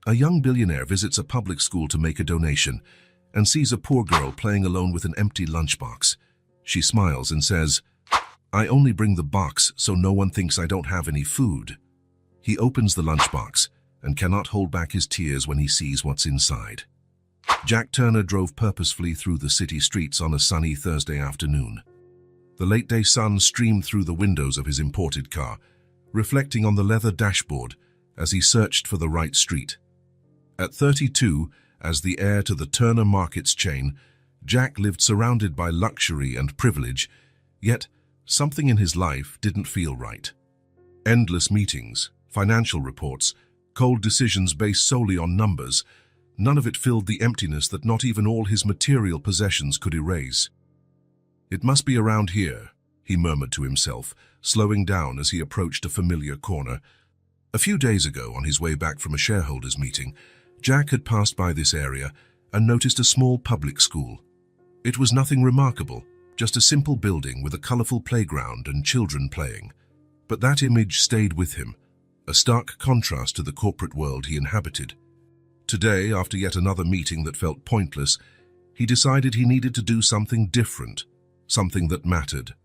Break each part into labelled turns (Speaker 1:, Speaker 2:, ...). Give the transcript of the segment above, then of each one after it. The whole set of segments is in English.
Speaker 1: A young billionaire visits a public school to make a donation and sees a poor girl playing alone with an empty lunchbox. She smiles and says, "I only bring the box so no one thinks I don't have any food." He opens the lunchbox and cannot hold back his tears when he sees what's inside. Jack Turner drove purposefully through the city streets on a sunny Thursday afternoon. The late-day sun streamed through the windows of his imported car, reflecting on the leather dashboard as he searched for the right street. At 32, as the heir to the Turner Markets chain, Jack lived surrounded by luxury and privilege, yet something in his life didn't feel right. Endless meetings, financial reports, cold decisions based solely on numbers, none of it filled the emptiness that not even all his material possessions could erase. "It must be around here," he murmured to himself, slowing down as he approached a familiar corner. A few days ago, on his way back from a shareholders' meeting, Jack had passed by this area and noticed a small public school. It was nothing remarkable, just a simple building with a colorful playground and children playing. But that image stayed with him, a stark contrast to the corporate world he inhabited. Today, after yet another meeting that felt pointless, he decided he needed to do something different, something that mattered.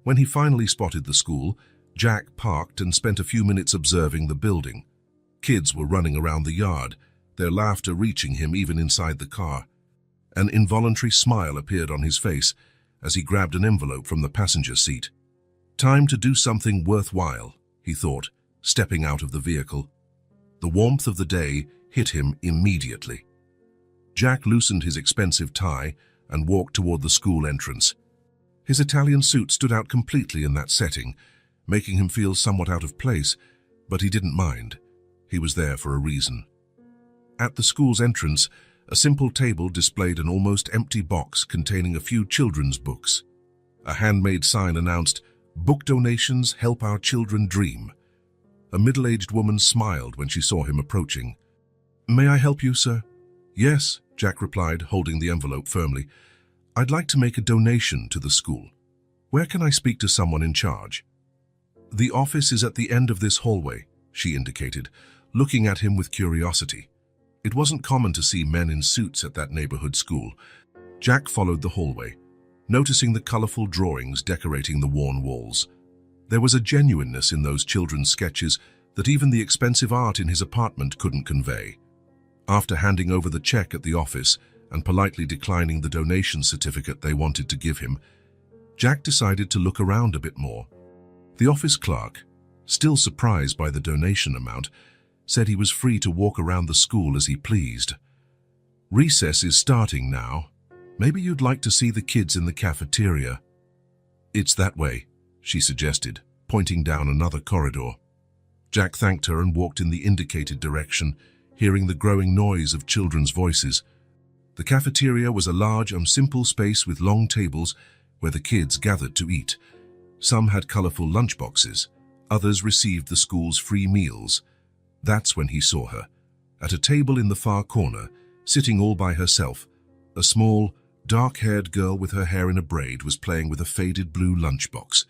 Speaker 1: When he finally spotted the school, Jack parked and spent a few minutes observing the building. Kids were running around the yard, their laughter reaching him even inside the car. An involuntary smile appeared on his face as he grabbed an envelope from the passenger seat. Time to do something worthwhile, he thought, stepping out of the vehicle. The warmth of the day hit him immediately. Jack loosened his expensive tie and walked toward the school entrance. His Italian suit stood out completely in that setting, making him feel somewhat out of place, but he didn't mind. He was there for a reason. At the school's entrance, a simple table displayed an almost empty box containing a few children's books. A handmade sign announced, "Book donations help our children dream." A middle-aged woman smiled when she saw him approaching. "May I help you, sir?" "Yes," Jack replied, holding the envelope firmly. "I'd like to make a donation to the school. Where can I speak to someone in charge?" "The office is at the end of this hallway," she indicated, looking at him with curiosity. It wasn't common to see men in suits at that neighborhood school. Jack followed the hallway, noticing the colorful drawings decorating the worn walls. There was a genuineness in those children's sketches that even the expensive art in his apartment couldn't convey. After handing over the check at the office and politely declining the donation certificate they wanted to give him, Jack decided to look around a bit more. The office clerk, still surprised by the donation amount, said he was free to walk around the school as he pleased. "Recess is starting now. Maybe you'd like to see the kids in the cafeteria." "It's that way," she suggested, pointing down another corridor. Jack thanked her and walked in the indicated direction, hearing the growing noise of children's voices. The cafeteria was a large and simple space with long tables where the kids gathered to eat. Some had colorful lunchboxes, others received the school's free meals. That's when he saw her. At a table in the far corner, sitting all by herself, a small, dark-haired girl with her hair in a braid was playing with a faded blue lunchbox.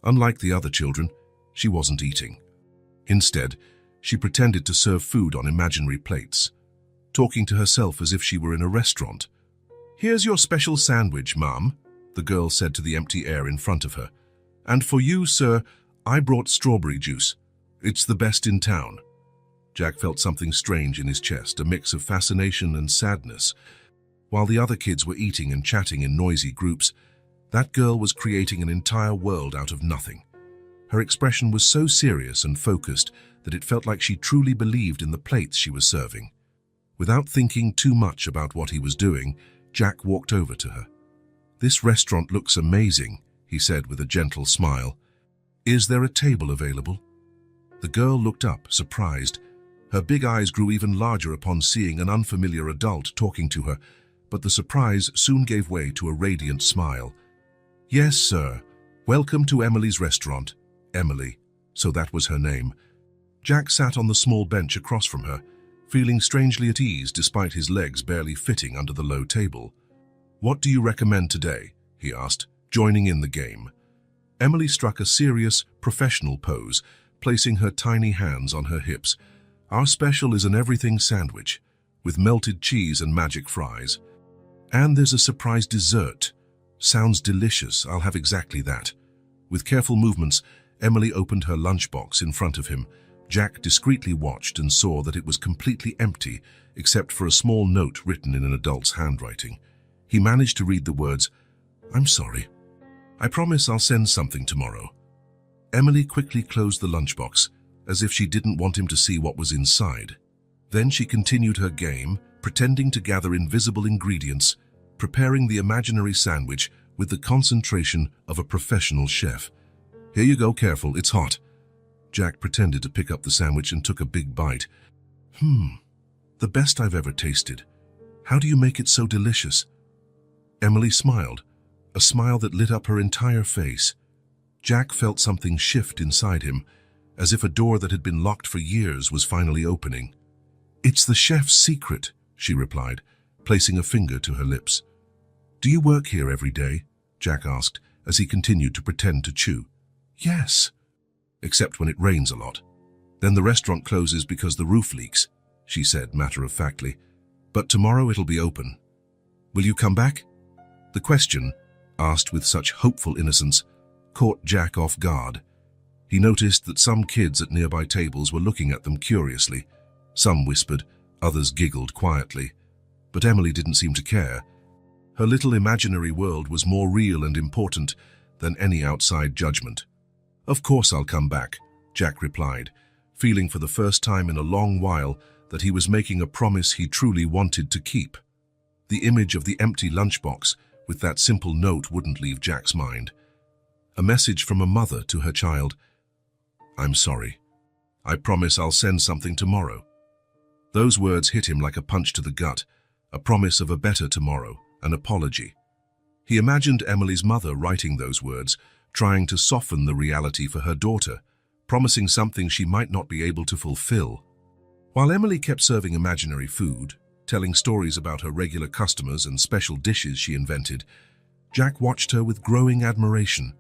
Speaker 1: Unlike the other children, she wasn't eating. Instead, she pretended to serve food on imaginary plates, talking to herself as if she were in a restaurant. "Here's your special sandwich, Mum," the girl said to the empty air in front of her. "And for you, sir, I brought strawberry juice. It's the best in town." Jack felt something strange in his chest, a mix of fascination and sadness. While the other kids were eating and chatting in noisy groups, that girl was creating an entire world out of nothing. Her expression was so serious and focused that it felt like she truly believed in the plates she was serving. Without thinking too much about what he was doing, Jack walked over to her. "This restaurant looks amazing," he said with a gentle smile. "Is there a table available?" The girl looked up, surprised. Her big eyes grew even larger upon seeing an unfamiliar adult talking to her, but the surprise soon gave way to a radiant smile. "Yes, sir. Welcome to Emily's restaurant." Emily, so that was her name. Jack sat on the small bench across from her, feeling strangely at ease despite his legs barely fitting under the low table. "What do you recommend today?" he asked, joining in the game. Emily struck a serious, professional pose, placing her tiny hands on her hips. Our special is an everything sandwich with melted cheese and magic fries. And there's a surprise dessert. Sounds delicious, I'll have exactly that. With careful movements, Emily opened her lunchbox in front of him. Jack discreetly watched and saw that it was completely empty, except for a small note written in an adult's handwriting. He managed to read the words, "I'm sorry. I promise I'll send something tomorrow." Emily quickly closed the lunchbox, as if she didn't want him to see what was inside. Then she continued her game, pretending to gather invisible ingredients, preparing the imaginary sandwich with the concentration of a professional chef. "Here you go, careful, it's hot." Jack pretended to pick up the sandwich and took a big bite. The best I've ever tasted. How do you make it so delicious?" Emily smiled, a smile that lit up her entire face. Jack felt something shift inside him, as if a door that had been locked for years was finally opening. "It's the chef's secret," she replied, placing a finger to her lips. "Do you work here every day?" Jack asked, as he continued to pretend to chew. "Yes, except when it rains a lot. Then the restaurant closes because the roof leaks," she said matter-of-factly. "But tomorrow it'll be open. Will you come back?" The question, asked with such hopeful innocence, caught Jack off guard. He noticed that some kids at nearby tables were looking at them curiously. Some whispered, others giggled quietly. But Emily didn't seem to care. Her little imaginary world was more real and important than any outside judgment. "Of course I'll come back," Jack replied, feeling for the first time in a long while that he was making a promise he truly wanted to keep. The image of the empty lunchbox with that simple note wouldn't leave Jack's mind. A message from a mother to her child. "I'm sorry. I promise I'll send something tomorrow." Those words hit him like a punch to the gut, a promise of a better tomorrow, an apology. He imagined Emily's mother writing those words, trying to soften the reality for her daughter, promising something she might not be able to fulfill. While Emily kept serving imaginary food, telling stories about her regular customers and special dishes she invented, Jack watched her with growing admiration.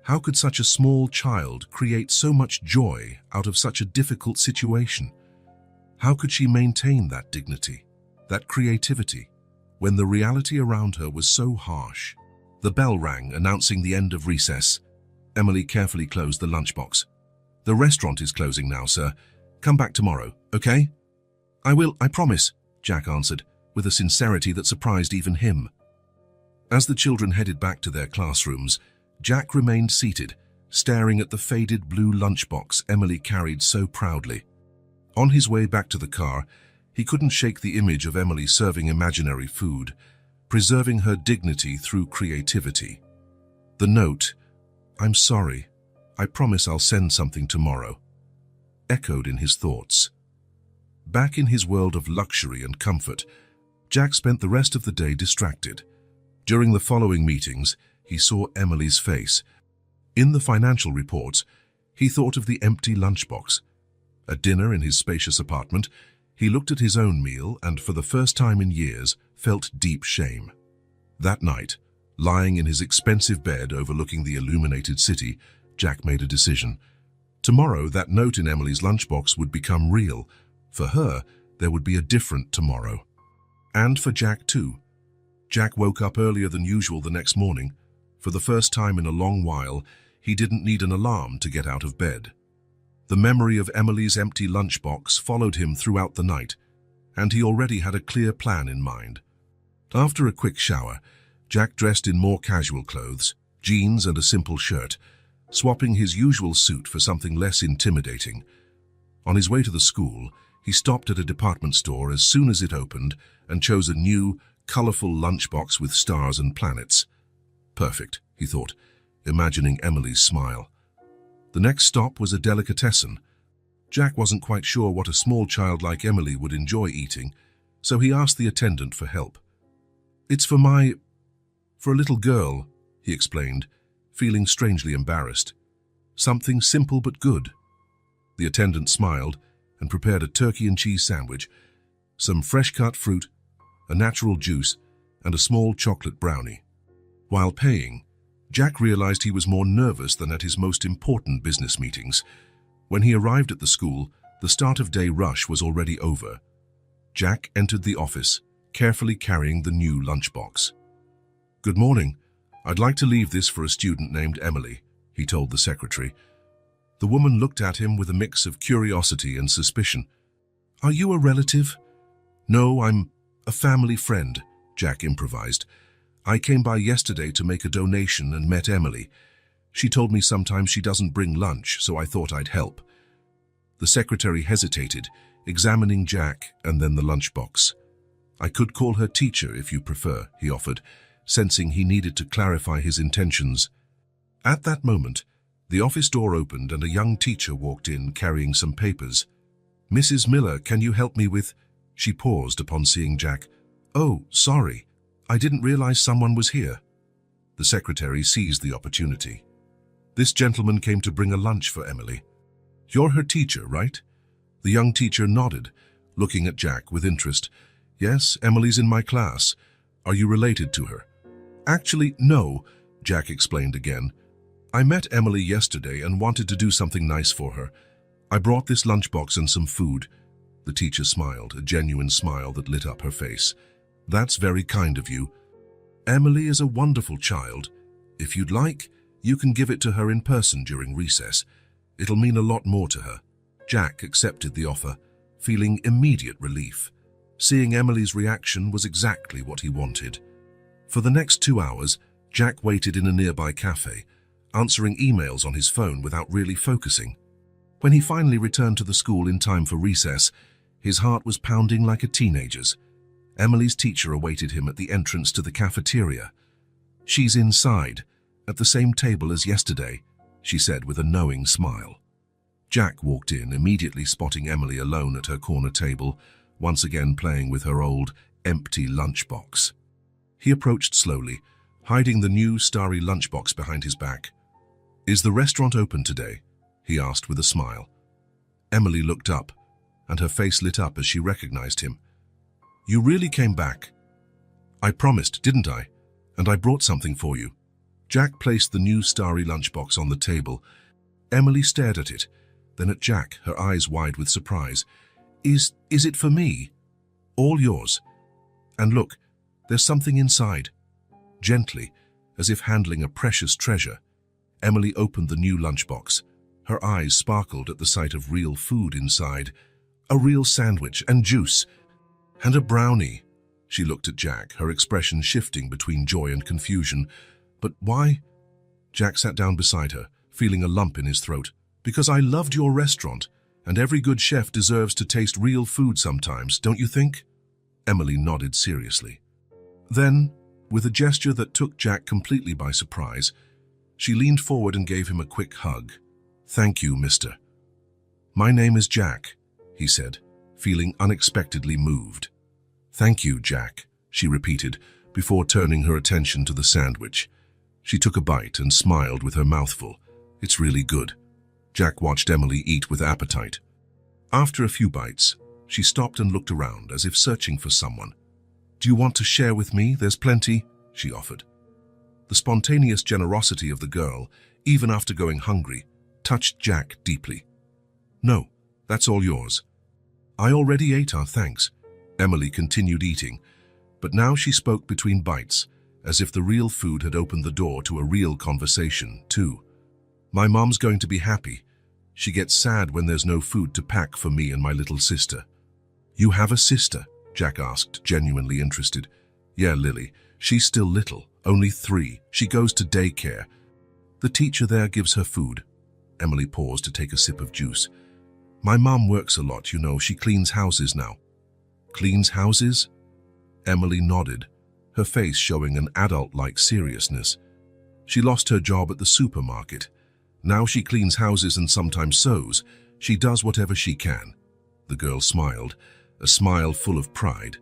Speaker 1: How could such a small child create so much joy out of such a difficult situation? How could she maintain that dignity, that creativity, when the reality around her was so harsh? The bell rang, announcing the end of recess. Emily carefully closed the lunchbox. "The restaurant is closing now, sir. Come back tomorrow, okay?" "I will, I promise," Jack answered, with a sincerity that surprised even him. As the children headed back to their classrooms, Jack remained seated, staring at the faded blue lunchbox Emily carried so proudly. On his way back to the car, he couldn't shake the image of Emily serving imaginary food, preserving her dignity through creativity. The note, "I'm sorry, I promise I'll send something tomorrow," echoed in his thoughts. Back in his world of luxury and comfort, Jack spent the rest of the day distracted. During the following meetings, he saw Emily's face. In the financial reports, he thought of the empty lunchbox. At dinner in his spacious apartment, he looked at his own meal and, for the first time in years, felt deep shame. That night, lying in his expensive bed overlooking the illuminated city, Jack made a decision. Tomorrow, that note in Emily's lunchbox would become real. For her, there would be a different tomorrow. And for Jack too. Jack woke up earlier than usual the next morning. For the first time in a long while, he didn't need an alarm to get out of bed. The memory of Emily's empty lunchbox followed him throughout the night, and he already had a clear plan in mind. After a quick shower, Jack dressed in more casual clothes, jeans and a simple shirt, swapping his usual suit for something less intimidating. On his way to the school, he stopped at a department store as soon as it opened and chose a new, colorful lunchbox with stars and planets. Perfect, he thought, imagining Emily's smile. The next stop was a delicatessen. Jack wasn't quite sure what a small child like Emily would enjoy eating, so he asked the attendant for help. "It's for a little girl," he explained, feeling strangely embarrassed. "Something simple but good." The attendant smiled and prepared a turkey and cheese sandwich, some fresh-cut fruit, a natural juice, and a small chocolate brownie. While paying, Jack realized he was more nervous than at his most important business meetings. When he arrived at the school, The start of day rush was already over. Jack entered the office, carefully carrying the new lunchbox. "Good morning. I'd like to leave this for a student named Emily," he told the secretary. The woman looked at him with a mix of curiosity and suspicion. "Are you a relative?" "No, I'm a family friend," Jack improvised. "I came by yesterday to make a donation and met Emily. She told me sometimes she doesn't bring lunch, so I thought I'd help." The secretary hesitated, examining Jack and then the lunchbox. "I could call her teacher if you prefer," he offered, sensing he needed to clarify his intentions. At that moment, the office door opened and a young teacher walked in carrying some papers. "Mrs. Miller, can you help me with—" She paused upon seeing Jack. "Oh, sorry. I didn't realize someone was here." The secretary seized the opportunity. "This gentleman came to bring a lunch for Emily. You're her teacher, right?" The young teacher nodded, looking at Jack with interest. "Yes, Emily's in my class. Are you related to her?" "Actually, no," Jack explained again. "I met Emily yesterday and wanted to do something nice for her. I brought this lunchbox and some food." The teacher smiled, a genuine smile that lit up her face. "That's very kind of you. Emily is a wonderful child. If you'd like, you can give it to her in person during recess. It'll mean a lot more to her." Jack accepted the offer, feeling immediate relief. Seeing Emily's reaction was exactly what he wanted. For the next 2 hours, Jack waited in a nearby cafe, answering emails on his phone without really focusing. When he finally returned to the school in time for recess, his heart was pounding like a teenager's. Emily's teacher awaited him at the entrance to the cafeteria. "She's inside, at the same table as yesterday," she said with a knowing smile. Jack walked in, immediately spotting Emily alone at her corner table, once again playing with her old, empty lunchbox. He approached slowly, hiding the new, starry lunchbox behind his back. "Is the restaurant open today?" he asked with a smile. Emily looked up, and her face lit up as she recognized him. "You really came back." "I promised, didn't I? And I brought something for you." Jack placed the new starry lunchbox on the table. Emily stared at it, then at Jack, her eyes wide with surprise. Is it for me?" "All yours. And look, there's something inside." Gently, as if handling a precious treasure, Emily opened the new lunchbox. Her eyes sparkled at the sight of real food inside. A real sandwich and juice. And a brownie. She looked at Jack, her expression shifting between joy and confusion. "But why?" Jack sat down beside her, feeling a lump in his throat. "Because I loved your restaurant, and every good chef deserves to taste real food sometimes, don't you think?" Emily nodded seriously. Then, with a gesture that took Jack completely by surprise, she leaned forward and gave him a quick hug. "Thank you, mister." "My name is Jack," he said, feeling unexpectedly moved. "Thank you, Jack," she repeated, before turning her attention to the sandwich. She took a bite and smiled with her mouth full. "It's really good." Jack watched Emily eat with appetite. After a few bites, she stopped and looked around as if searching for someone. "Do you want to share with me? There's plenty," she offered. The spontaneous generosity of the girl, even after going hungry, touched Jack deeply. "No, that's all yours." "I already ate our thanks." Emily continued eating, but now she spoke between bites, as if the real food had opened the door to a real conversation, too. "My mom's going to be happy. She gets sad when there's no food to pack for me and my little sister." "You have a sister?" Jack asked, genuinely interested. "Yeah, Lily. She's still little, only 3. She goes to daycare. The teacher there gives her food." Emily paused to take a sip of juice. "My mom works a lot, you know. She cleans houses now." "Cleans houses?" Emily nodded, her face showing an adult-like seriousness. "She lost her job at the supermarket. Now she cleans houses and sometimes sews. She does whatever she can." The girl smiled, a smile full of pride.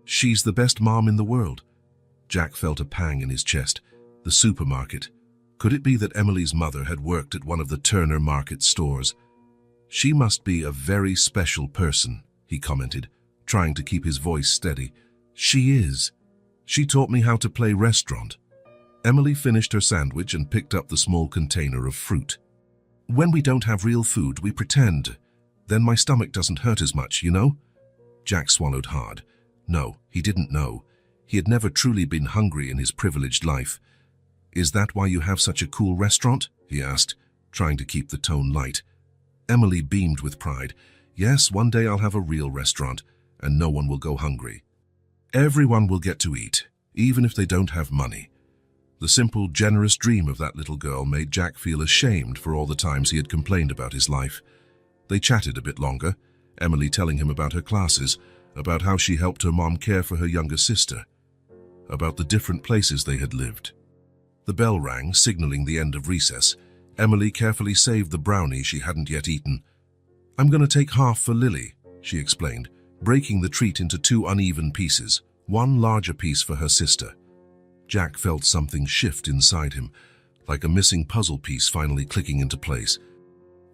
Speaker 1: "She's the best mom in the world." Jack felt a pang in his chest. The supermarket. Could it be that Emily's mother had worked at one of the Turner Market stores? "She must be a very special person," he commented, trying to keep his voice steady. "She is. She taught me how to play restaurant." Emily finished her sandwich and picked up the small container of fruit. "When we don't have real food, we pretend," Then my stomach doesn't hurt as much, you know? Jack swallowed hard. No, he didn't know. He had never truly been hungry in his privileged life. Is that why you have such a cool restaurant? He asked, trying to keep the tone light. Emily beamed with pride. Yes, one day I'll have a real restaurant, and no one will go hungry. Everyone will get to eat, even if they don't have money. The simple, generous dream of that little girl made Jack feel ashamed for all the times he had complained about his life. They chatted a bit longer, Emily telling him about her classes, about how she helped her mom care for her younger sister, about the different places they had lived. The bell rang, signaling the end of recess. Emily carefully saved the brownie she hadn't yet eaten. I'm going to take half for Lily, she explained, breaking the treat into 2 uneven pieces, one larger piece for her sister. Jack felt something shift inside him, like a missing puzzle piece finally clicking into place.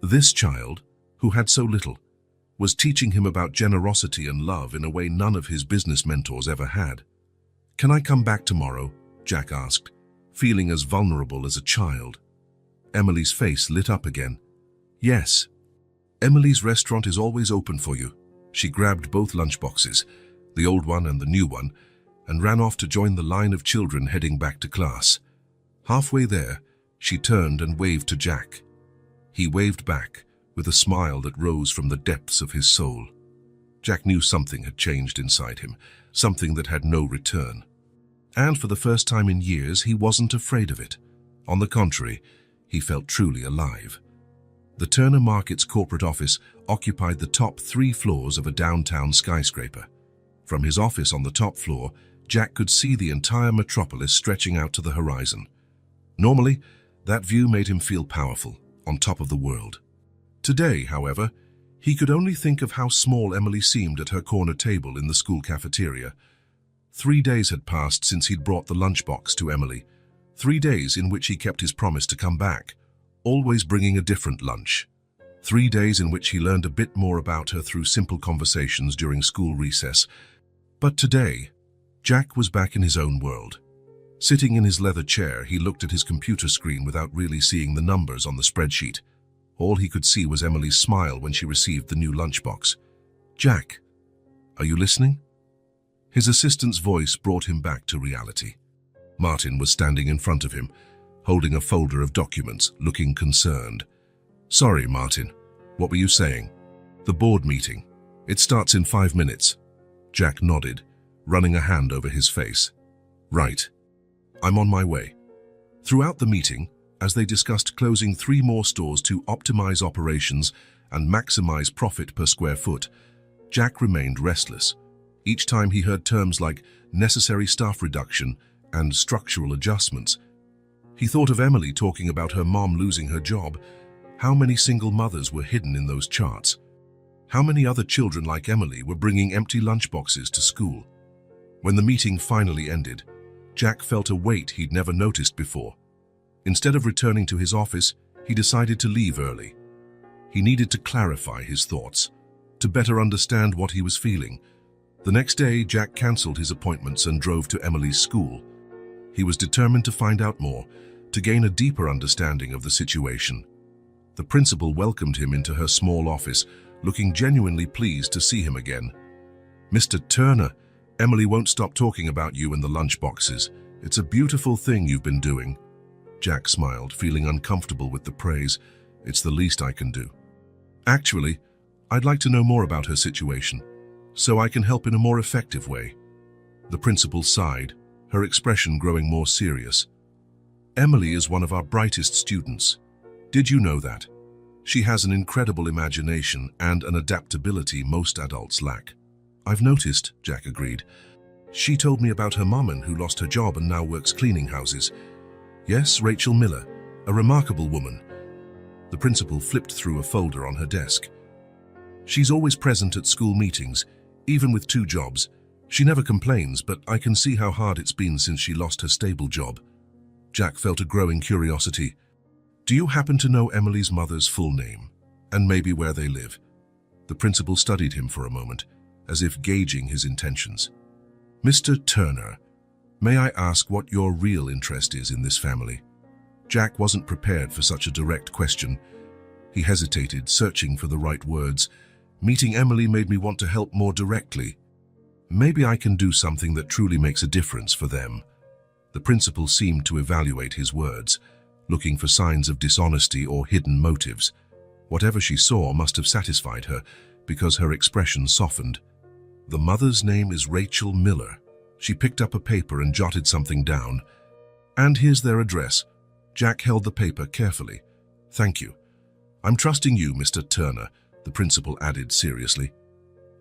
Speaker 1: This child, who had so little, was teaching him about generosity and love in a way none of his business mentors ever had. Can I come back tomorrow? Jack asked, feeling as vulnerable as a child. Emily's face lit up again. Yes. Emily's restaurant is always open for you. She grabbed both lunchboxes, the old one and the new one, and ran off to join the line of children heading back to class. Halfway there, she turned and waved to Jack. He waved back, with a smile that rose from the depths of his soul. Jack knew something had changed inside him, something that had no return. And for the first time in years, he wasn't afraid of it. On the contrary, he felt truly alive. The Turner Market's corporate office occupied the top 3 floors of a downtown skyscraper. From his office on the top floor, Jack could see the entire metropolis stretching out to the horizon. Normally, that view made him feel powerful, on top of the world. Today, however, he could only think of how small Emily seemed at her corner table in the school cafeteria. 3 days had passed since he'd brought the lunchbox to Emily. 3 days in which he kept his promise to come back, always bringing a different lunch. 3 days in which he learned a bit more about her through simple conversations during school recess. But today, Jack was back in his own world. Sitting in his leather chair, he looked at his computer screen without really seeing the numbers on the spreadsheet. All he could see was Emily's smile when she received the new lunchbox. Jack, are you listening? His assistant's voice brought him back to reality. Martin was standing in front of him, holding a folder of documents, looking concerned. Sorry, Martin. What were you saying? The board meeting. It starts in 5 minutes. Jack nodded, running a hand over his face. Right. I'm on my way. Throughout the meeting, as they discussed closing 3 more stores to optimize operations and maximize profit per square foot, Jack remained restless. Each time he heard terms like necessary staff reduction and structural adjustments, he thought of Emily talking about her mom losing her job. How many single mothers were hidden in those charts? How many other children like Emily were bringing empty lunchboxes to school? When the meeting finally ended, Jack felt a weight he'd never noticed before. Instead of returning to his office, he decided to leave early. He needed to clarify his thoughts, to better understand what he was feeling. The next day, Jack cancelled his appointments and drove to Emily's school. He was determined to find out more, to gain a deeper understanding of the situation. The principal welcomed him into her small office, looking genuinely pleased to see him again. Mr. Turner, Emily won't stop talking about you and the lunchboxes. It's a beautiful thing you've been doing. Jack smiled, feeling uncomfortable with the praise. It's the least I can do. Actually, I'd like to know more about her situation, so I can help in a more effective way. The principal sighed, her expression growing more serious. Emily is one of our brightest students. Did you know that? She has an incredible imagination and an adaptability most adults lack. I've noticed, Jack agreed. She told me about her mom who lost her job and now works cleaning houses. Yes, Rachel Miller, a remarkable woman. The principal flipped through a folder on her desk. She's always present at school meetings, even with 2 jobs. She never complains, but I can see how hard it's been since she lost her stable job. Jack felt a growing curiosity. Do you happen to know Emily's mother's full name, and maybe where they live? The principal studied him for a moment, as if gauging his intentions. Mr. Turner, may I ask what your real interest is in this family? Jack wasn't prepared for such a direct question. He hesitated, searching for the right words. Meeting Emily made me want to help more directly. Maybe I can do something that truly makes a difference for them. The principal seemed to evaluate his words, looking for signs of dishonesty or hidden motives. Whatever she saw must have satisfied her, because her expression softened. The mother's name is Rachel Miller. She picked up a paper and jotted something down. And here's their address. Jack held the paper carefully. Thank you. I'm trusting you, Mr. Turner, the principal added seriously.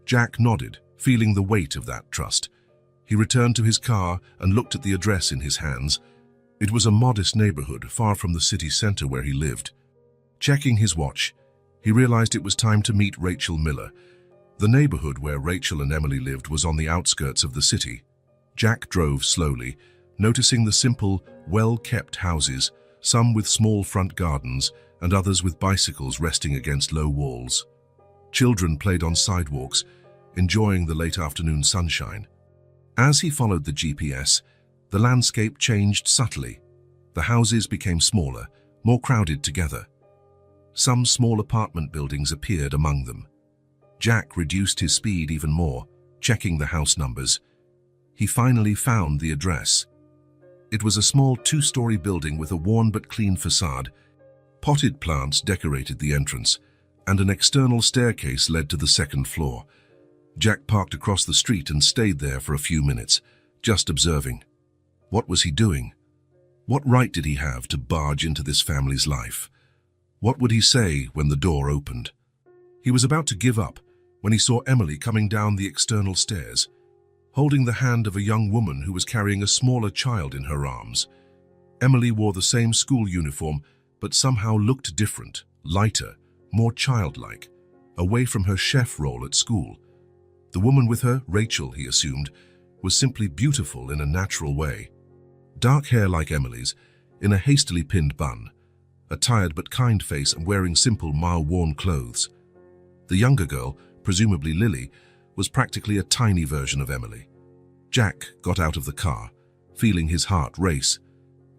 Speaker 1: Jack nodded, feeling the weight of that trust. He returned to his car and looked at the address in his hands. It was a modest neighborhood far from the city center where he lived. Checking his watch, he realized it was time to meet Rachel Miller. The neighborhood where Rachel and Emily lived was on the outskirts of the city. Jack drove slowly, noticing the simple, well-kept houses, some with small front gardens and others with bicycles resting against low walls. Children played on sidewalks, enjoying the late afternoon sunshine. As he followed the GPS, the landscape changed subtly. The houses became smaller, more crowded together. Some small apartment buildings appeared among them. Jack reduced his speed even more, checking the house numbers. He finally found the address. It was a small two-story building with a worn but clean facade. Potted plants decorated the entrance, and an external staircase led to the second floor. Jack parked across the street and stayed there for a few minutes, just observing. What was he doing? What right did he have to barge into this family's life? What would he say when the door opened? He was about to give up when he saw Emily coming down the external stairs, holding the hand of a young woman who was carrying a smaller child in her arms. Emily wore the same school uniform, but somehow looked different, lighter, more childlike, away from her chef role at school. The woman with her, Rachel, he assumed, was simply beautiful in a natural way. Dark hair like Emily's, in a hastily pinned bun, a tired but kind face and wearing simple, mile-worn clothes. The younger girl, presumably Lily, was practically a tiny version of Emily. Jack got out of the car, feeling his heart race.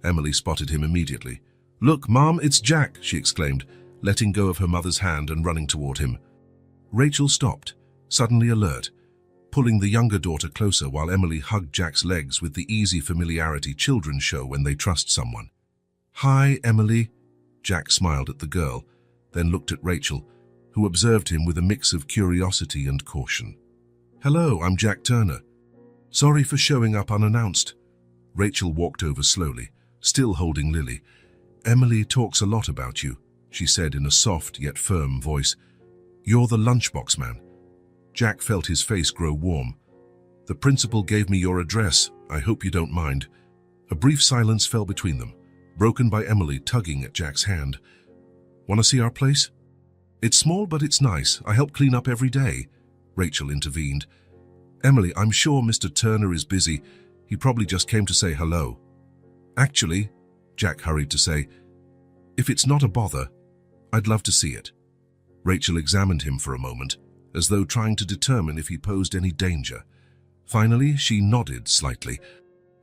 Speaker 1: Emily spotted him immediately. "Look, Mom, it's Jack," she exclaimed, letting go of her mother's hand and running toward him. Rachel stopped, suddenly alert, pulling the younger daughter closer while Emily hugged Jack's legs with the easy familiarity children show when they trust someone. "Hi, Emily." Jack smiled at the girl, then looked at Rachel, who observed him with a mix of curiosity and caution. "Hello, I'm Jack Turner. Sorry for showing up unannounced." Rachel walked over slowly, still holding Lily. "Emily talks a lot about you," she said in a soft yet firm voice. "You're the Lunchbox man." Jack felt his face grow warm. "The principal gave me your address. I hope you don't mind." A brief silence fell between them, broken by Emily tugging at Jack's hand. "Want to see our place?" "It's small, but it's nice. I help clean up every day," Rachel intervened. "Emily, I'm sure Mr. Turner is busy. He probably just came to say hello." "Actually," Jack hurried to say, "if it's not a bother, I'd love to see it." Rachel examined him for a moment, as though trying to determine if he posed any danger. Finally, she nodded slightly.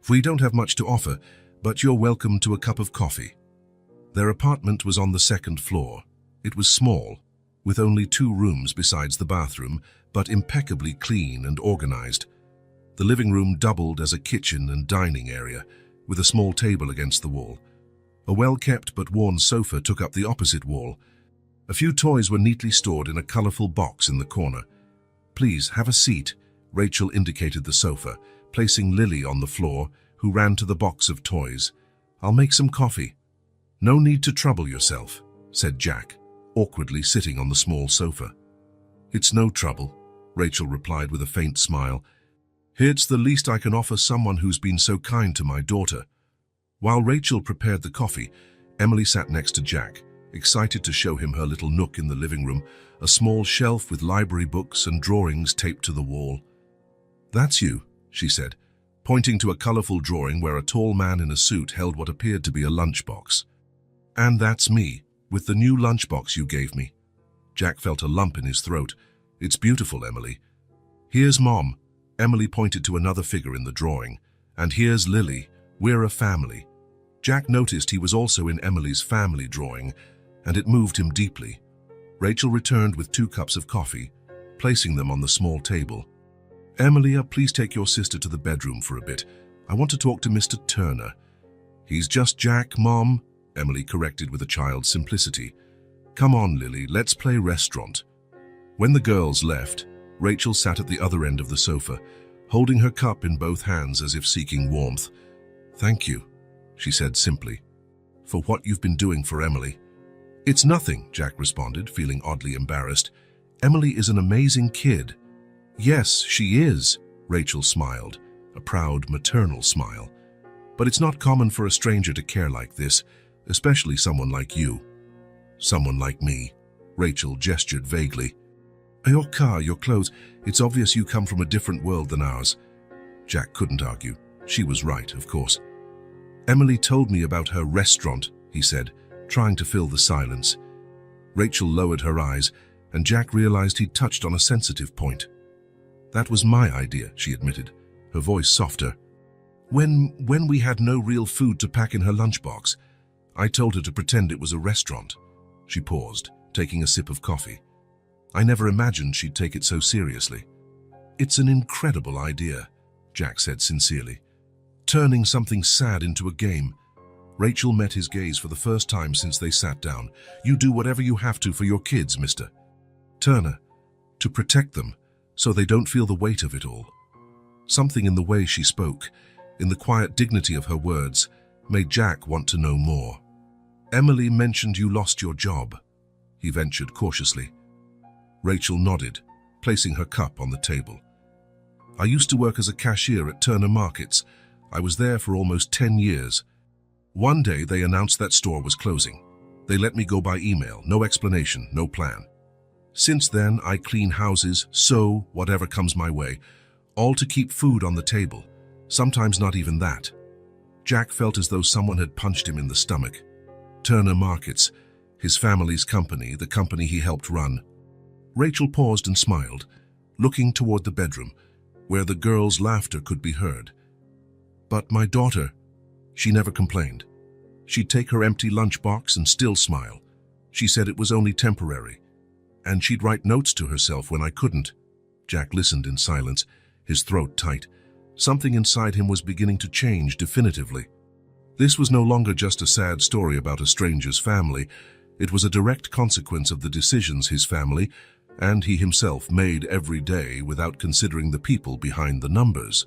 Speaker 1: "We don't have much to offer, but you're welcome to a cup of coffee." Their apartment was on the second floor. It was small, with only 2 rooms besides the bathroom, but impeccably clean and organized. The living room doubled as a kitchen and dining area, with a small table against the wall. A well-kept but worn sofa took up the opposite wall. A few toys were neatly stored in a colorful box in the corner. "Please, have a seat," Rachel indicated the sofa, placing Lily on the floor, who ran to the box of toys. "I'll make some coffee." "No need to trouble yourself," said Jack, awkwardly sitting on the small sofa. "It's no trouble," Rachel replied with a faint smile. "It's the least I can offer someone who's been so kind to my daughter." While Rachel prepared the coffee, Emily sat next to Jack, excited to show him her little nook in the living room, a small shelf with library books and drawings taped to the wall. "That's you," she said, pointing to a colorful drawing where a tall man in a suit held what appeared to be a lunchbox. "And that's me, with the new lunchbox you gave me." Jack felt a lump in his throat. "It's beautiful, Emily." "Here's Mom." Emily pointed to another figure in the drawing. "And here's Lily. We're a family." Jack noticed he was also in Emily's family drawing. and it moved him deeply. Rachel returned with 2 cups of coffee, placing them on the small table. "Emilia, please take your sister to the bedroom for a bit. I want to talk to Mr. Turner." "He's just Jack, Mom," Emily corrected with a child's simplicity. "Come on, Lily, let's play restaurant." When the girls left, Rachel sat at the other end of the sofa, holding her cup in both hands as if seeking warmth. "Thank you," she said simply, "for what you've been doing for Emily." "It's nothing," Jack responded, feeling oddly embarrassed. "Emily is an amazing kid." "Yes, she is," Rachel smiled, a proud maternal smile. "But it's not common for a stranger to care like this, especially someone like you." "Someone like me," Rachel gestured vaguely. "Your car, your clothes, it's obvious you come from a different world than ours." Jack couldn't argue. She was right, of course. "Emily told me about her restaurant," he said, trying to fill the silence. Rachel lowered her eyes, and Jack realized he'd touched on a sensitive point. "That was my idea," she admitted, her voice softer. When we had no real food to pack in her lunchbox, I told her to pretend it was a restaurant." She paused, taking a sip of coffee. "I never imagined she'd take it so seriously." "It's an incredible idea," Jack said sincerely. "Turning something sad into a game." Rachel met his gaze for the first time since they sat down. "You do whatever you have to for your kids, Mr. Turner, to protect them so they don't feel the weight of it all." Something in the way she spoke, in the quiet dignity of her words, made Jack want to know more. "Emily mentioned you lost your job," he ventured cautiously. Rachel nodded, placing her cup on the table. "I used to work as a cashier at Turner Markets. I was there for almost 10 years. One day they announced that store was closing. They let me go by email, no explanation, no plan. Since then, I clean houses, sew, whatever comes my way, all to keep food on the table, sometimes not even that." Jack felt as though someone had punched him in the stomach. Turner Markets, his family's company, the company he helped run. Rachel paused and smiled, looking toward the bedroom, where the girls' laughter could be heard. "But my daughter," she never complained. She'd take her empty lunchbox and still smile. She said it was only temporary, and she'd write notes to herself when I couldn't. Jack listened in silence, his throat tight. Something inside him was beginning to change definitively. This was no longer just a sad story about a stranger's family. It was a direct consequence of the decisions his family and he himself made every day without considering the people behind the numbers.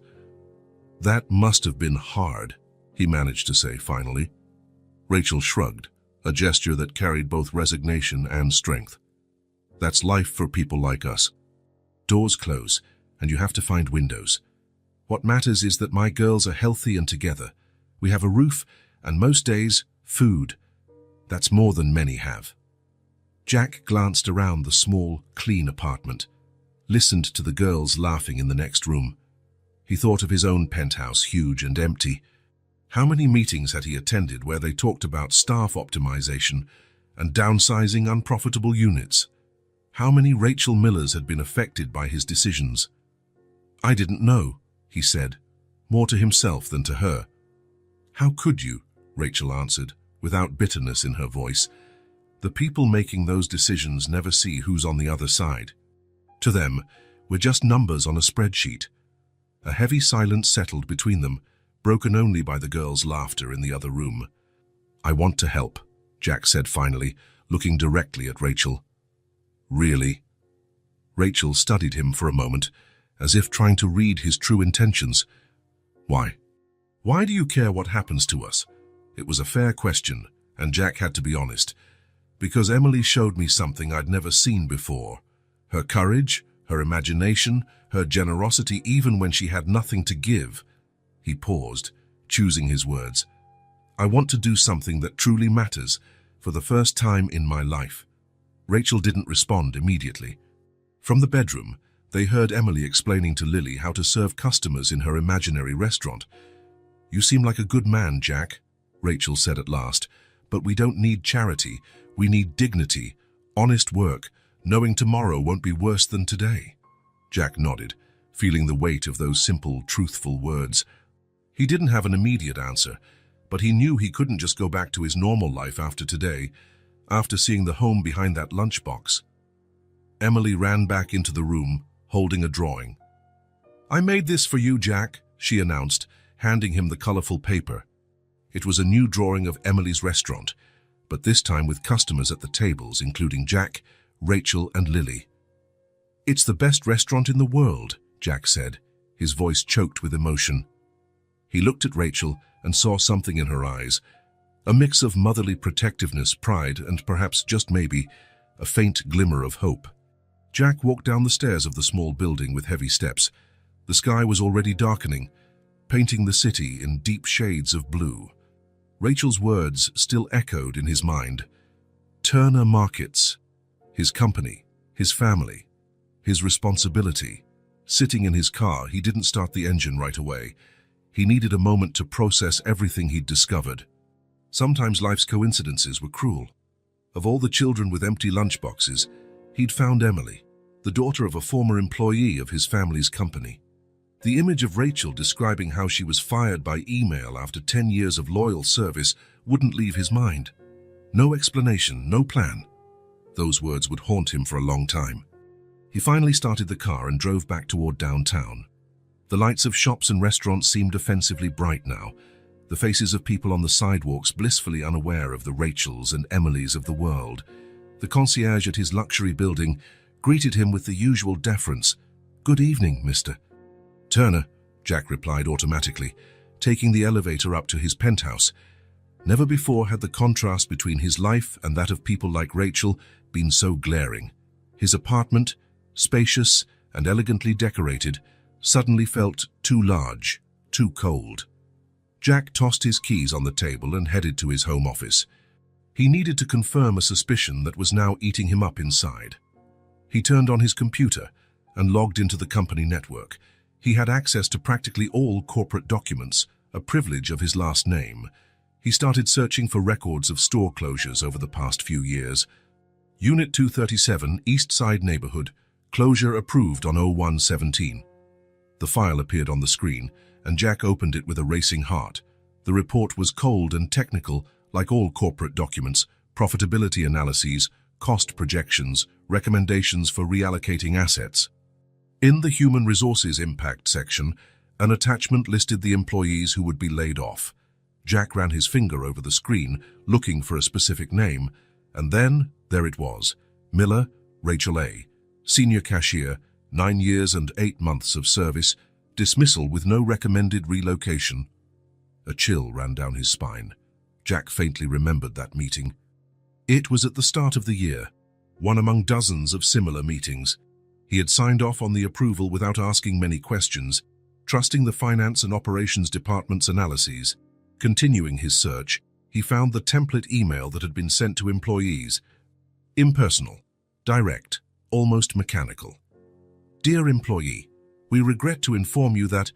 Speaker 1: "That must have been hard," he managed to say finally. Rachel shrugged, a gesture that carried both resignation and strength. "That's life for people like us. Doors close, and you have to find windows. What matters is that my girls are healthy and together. We have a roof, and most days, food. That's more than many have." Jack glanced around the small, clean apartment, listened to the girls laughing in the next room. He thought of his own penthouse, huge and empty. How many meetings had he attended where they talked about staff optimization and downsizing unprofitable units? How many Rachel Millers had been affected by his decisions? "I didn't know," he said, more to himself than to her. "How could you?" Rachel answered, without bitterness in her voice. "The people making those decisions never see who's on the other side. To them, we're just numbers on a spreadsheet." A heavy silence settled between them, broken only by the girls' laughter in the other room. "I want to help," Jack said finally, looking directly at Rachel. "Really?" Rachel studied him for a moment, as if trying to read his true intentions. "Why? Why do you care what happens to us?" It was a fair question, and Jack had to be honest. "Because Emily showed me something I'd never seen before. Her courage, her imagination, her generosity even when she had nothing to give." He paused, choosing his words. "I want to do something that truly matters, for the first time in my life." Rachel didn't respond immediately. From the bedroom, they heard Emily explaining to Lily how to serve customers in her imaginary restaurant. "You seem like a good man, Jack," Rachel said at last, "but we don't need charity. We need dignity, honest work, knowing tomorrow won't be worse than today." Jack nodded, feeling the weight of those simple, truthful words. He didn't have an immediate answer, but he knew he couldn't just go back to his normal life after today. after seeing the home behind that lunchbox. Emily ran back into the room, holding a drawing. "I made this for you, Jack," she announced, handing him the colorful paper. It was a new drawing of Emily's restaurant, but this time with customers at the tables, including Jack, Rachel, and Lily. "It's the best restaurant in the world," Jack said, his voice choked with emotion. He looked at Rachel and saw something in her eyes, a mix of motherly protectiveness, pride, and perhaps, just maybe, a faint glimmer of hope. Jack walked down the stairs of the small building with heavy steps. The sky was already darkening, painting the city in deep shades of blue. Rachel's words still echoed in his mind. Turner Markets, his company, his family, his responsibility. Sitting in his car, he didn't start the engine right away. He needed a moment to process everything he'd discovered. Sometimes life's coincidences were cruel. Of all the children with empty lunchboxes, he'd found Emily, the daughter of a former employee of his family's company. The image of Rachel describing how she was fired by email after 10 years of loyal service wouldn't leave his mind. No explanation, no plan. Those words would haunt him for a long time. He finally started the car and drove back toward downtown. The lights of shops and restaurants seemed offensively bright now, the faces of people on the sidewalks blissfully unaware of the Rachels and Emilys of the world. The concierge at his luxury building greeted him with the usual deference. "Good evening, Mr. Turner," Jack replied automatically, taking the elevator up to his penthouse. Never before had the contrast between his life and that of people like Rachel been so glaring. His apartment, spacious and elegantly decorated, suddenly felt too large, too cold. Jack tossed his keys on the table and headed to his home office. He needed to confirm a suspicion that was now eating him up inside. He turned on his computer and logged into the company network. He had access to practically all corporate documents, a privilege of his last name. He started searching for records of store closures over the past few years. Unit 237, East Side Neighborhood, closure approved on 01/17. The file appeared on the screen, and Jack opened it with a racing heart. The report was cold and technical, like all corporate documents: profitability analyses, cost projections, recommendations for reallocating assets. In the Human Resources Impact section, an attachment listed the employees who would be laid off. Jack ran his finger over the screen, looking for a specific name, and then there it was: Miller, Rachel A., senior cashier, 9 years and 8 months of service, dismissal with no recommended relocation. A chill ran down his spine. Jack faintly remembered that meeting. It was at the start of the year, one among dozens of similar meetings. He had signed off on the approval without asking many questions, trusting the finance and operations department's analyses. Continuing his search, he found the template email that had been sent to employees. Impersonal, direct, almost mechanical. "Dear employee, we regret to inform you that,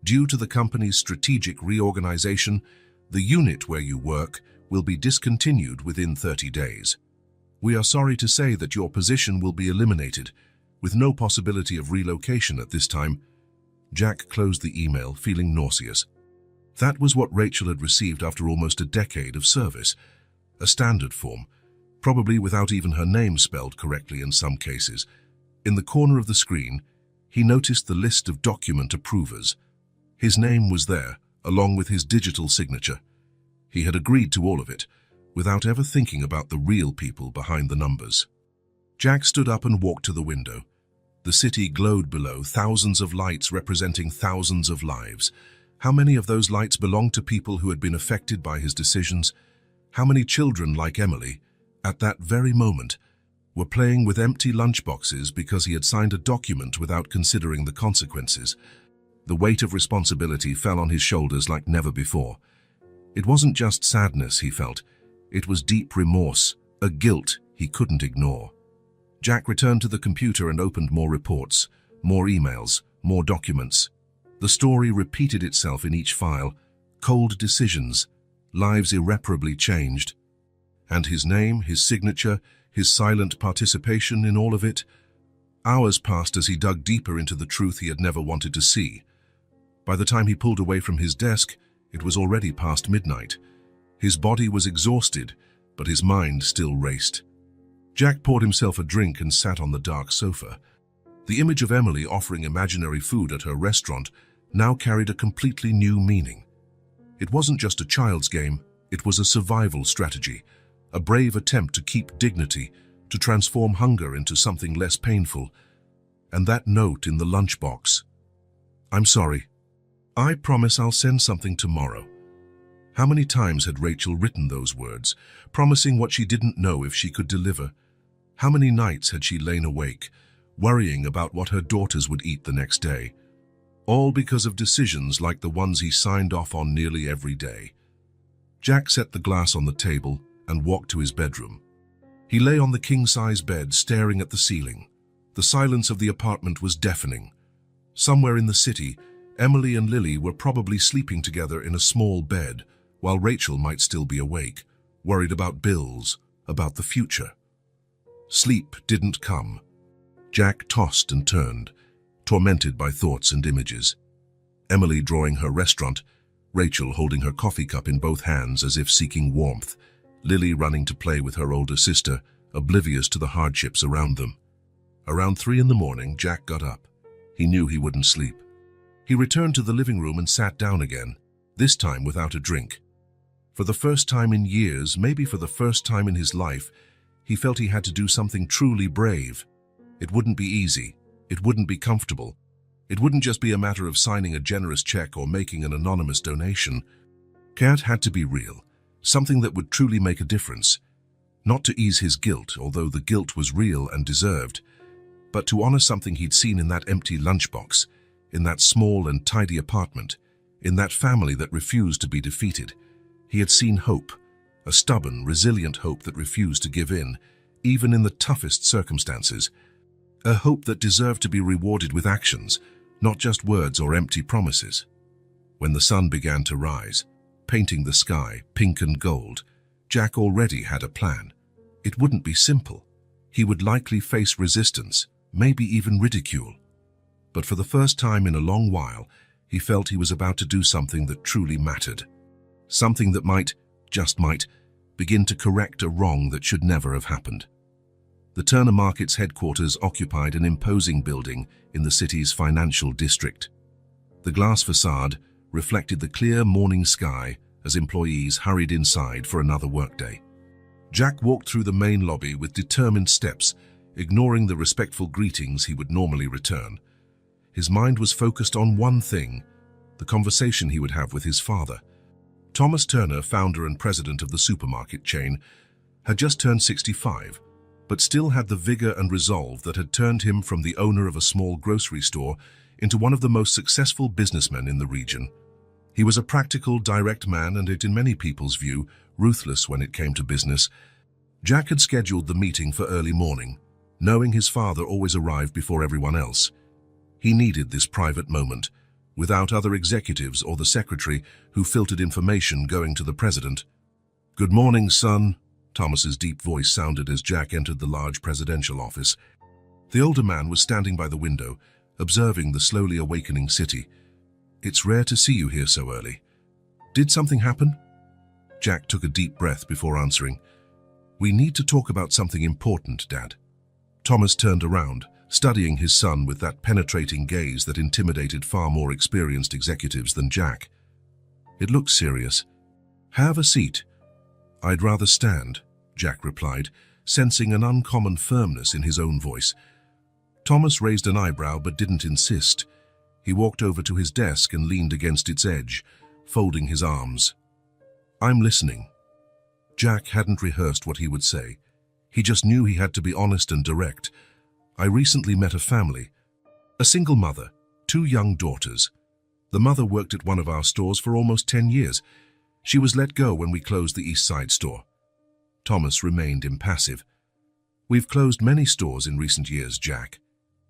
Speaker 1: due to the company's strategic reorganization, the unit where you work will be discontinued within 30 days. We are sorry to say that your position will be eliminated, with no possibility of relocation at this time." Jack closed the email, feeling nauseous. That was what Rachel had received after almost a decade of service. A standard form, probably without even her name spelled correctly in some cases. In the corner of the screen, he noticed the list of document approvers. His name was there, along with his digital signature. He had agreed to all of it, without ever thinking about the real people behind the numbers. Jack stood up and walked to the window. The city glowed below, thousands of lights representing thousands of lives. How many of those lights belonged to people who had been affected by his decisions? How many children like Emily, at that very moment, were playing with empty lunchboxes because he had signed a document without considering the consequences? The weight of responsibility fell on his shoulders like never before. It wasn't just sadness he felt, it was deep remorse, a guilt he couldn't ignore. Jack returned to the computer and opened more reports, more emails, more documents. The story repeated itself in each file: cold decisions, lives irreparably changed. And his name, his signature, his silent participation in all of it. Hours passed as he dug deeper into the truth he had never wanted to see. By the time he pulled away from his desk, it was already past midnight. His body was exhausted, but his mind still raced. Jack poured himself a drink and sat on the dark sofa. The image of Emily offering imaginary food at her restaurant now carried a completely new meaning. It wasn't just a child's game, it was a survival strategy, a brave attempt to keep dignity, to transform hunger into something less painful. And that note in the lunchbox. "I'm sorry. I promise I'll send something tomorrow." How many times had Rachel written those words, promising what she didn't know if she could deliver? How many nights had she lain awake, worrying about what her daughters would eat the next day? All because of decisions like the ones he signed off on nearly every day. Jack set the glass on the table and walked to his bedroom. He lay on the king-size bed, staring at the ceiling. The silence of the apartment was deafening. Somewhere in the city, Emily and Lily were probably sleeping together in a small bed, while Rachel might still be awake, worried about bills, about the future. Sleep didn't come. Jack tossed and turned, tormented by thoughts and images. Emily drawing her restaurant, Rachel holding her coffee cup in both hands as if seeking warmth, Lily running to play with her older sister, oblivious to the hardships around them. Around 3 a.m, Jack got up. He knew he wouldn't sleep. He returned to the living room and sat down again, this time without a drink. For the first time in years, maybe for the first time in his life, he felt he had to do something truly brave. It wouldn't be easy. It wouldn't be comfortable. It wouldn't just be a matter of signing a generous check or making an anonymous donation. It had to be real, something that would truly make a difference. Not to ease his guilt, although the guilt was real and deserved, but to honor something he'd seen in that empty lunchbox, in that small and tidy apartment, in that family that refused to be defeated. He had seen hope, a stubborn, resilient hope that refused to give in, even in the toughest circumstances. A hope that deserved to be rewarded with actions, not just words or empty promises. When the sun began to rise, painting the sky pink and gold, Jack already had a plan. It wouldn't be simple. He would likely face resistance, maybe even ridicule. But for the first time in a long while, he felt he was about to do something that truly mattered. Something that might, just might, begin to correct a wrong that should never have happened. The Turner Market's headquarters occupied an imposing building in the city's financial district. The glass facade reflected the clear morning sky as employees hurried inside for another workday. Jack walked through the main lobby with determined steps, ignoring the respectful greetings he would normally return. His mind was focused on one thing, the conversation he would have with his father. Thomas Turner, founder and president of the supermarket chain, had just turned 65, but still had the vigor and resolve that had turned him from the owner of a small grocery store into one of the most successful businessmen in the region. He was a practical, direct man and, in many people's view, ruthless when it came to business. Jack had scheduled the meeting for early morning, knowing his father always arrived before everyone else. He needed this private moment, without other executives or the secretary who filtered information going to the president. "Good morning, son," Thomas's deep voice sounded as Jack entered the large presidential office. The older man was standing by the window, observing the slowly awakening city. "It's rare to see you here so early. Did something happen?" Jack took a deep breath before answering. "We need to talk about something important, Dad." Thomas turned around, studying his son with that penetrating gaze that intimidated far more experienced executives than Jack. "It looks serious. Have a seat." "I'd rather stand," Jack replied, sensing an uncommon firmness in his own voice. Thomas raised an eyebrow but didn't insist. He walked over to his desk and leaned against its edge, folding his arms. "I'm listening." Jack hadn't rehearsed what he would say. He just knew he had to be honest and direct. "I recently met a family. A single mother, 2 young daughters. The mother worked at one of our stores for almost 10 years. She was let go when we closed the East Side store." Thomas remained impassive. "We've closed many stores in recent years, Jack.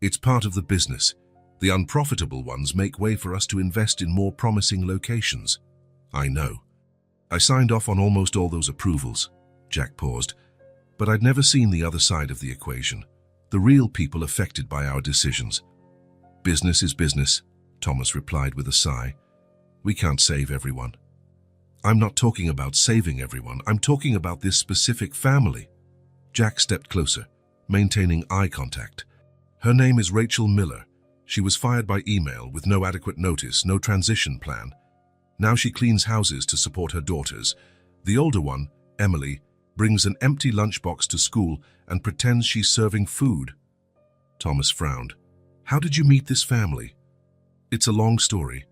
Speaker 1: It's part of the business. The unprofitable ones make way for us to invest in more promising locations." "I know. I signed off on almost all those approvals." Jack paused. "But I'd never seen the other side of the equation. The real people affected by our decisions." "Business is business," Thomas replied with a sigh. "We can't save everyone." I'm not talking about saving everyone. I'm talking about this specific family. Jack stepped closer, maintaining eye contact. Her name is Rachel Miller. She was fired by email with no adequate notice, no transition plan. Now she cleans houses to support her daughters. The older one, Emily, brings an empty lunchbox to school and pretends she's serving food. Thomas frowned. How did you meet this family? It's a long story.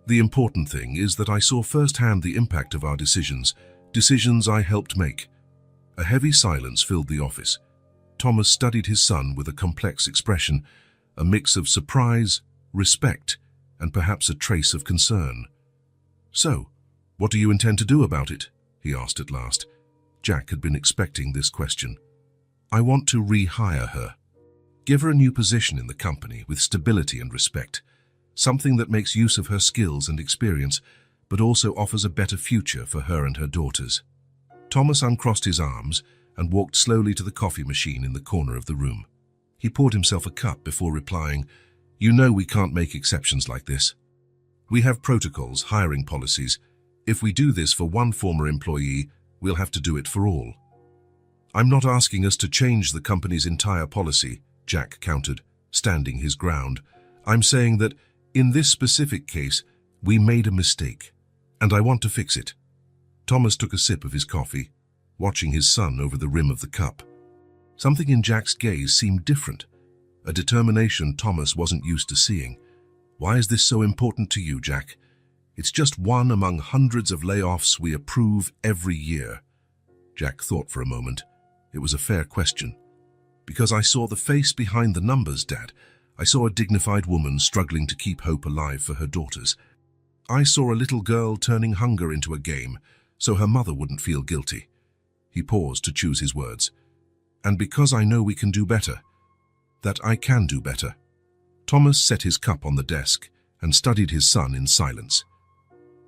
Speaker 1: The important thing is that I saw firsthand the impact of our decisions I helped make. A heavy silence filled the office. Thomas studied his son with a complex expression, a mix of surprise, respect, and perhaps a trace of concern. So, what do you intend to do about it? He asked at last. Jack had been expecting this question. I want to rehire her. Give her a new position in the company with stability and respect. Something that makes use of her skills and experience, but also offers a better future for her and her daughters. Thomas uncrossed his arms and walked slowly to the coffee machine in the corner of the room. He poured himself a cup before replying, You know we can't make exceptions like this. We have protocols, hiring policies. If we do this for one former employee, we'll have to do it for all. I'm not asking us to change the company's entire policy, Jack countered, standing his ground. I'm saying that, in this specific case, we made a mistake, and I want to fix it. Thomas took a sip of his coffee, watching his son over the rim of the cup. Something in Jack's gaze seemed different, a determination Thomas wasn't used to seeing. Why is this so important to you, Jack? It's just one among hundreds of layoffs we approve every year. Jack thought for a moment. It was a fair question. Because I saw the face behind the numbers, Dad. I saw a dignified woman struggling to keep hope alive for her daughters. I saw a little girl turning hunger into a game, so her mother wouldn't feel guilty. He paused to choose his words. And because I know we can do better, that I can do better. Thomas set his cup on the desk and studied his son in silence.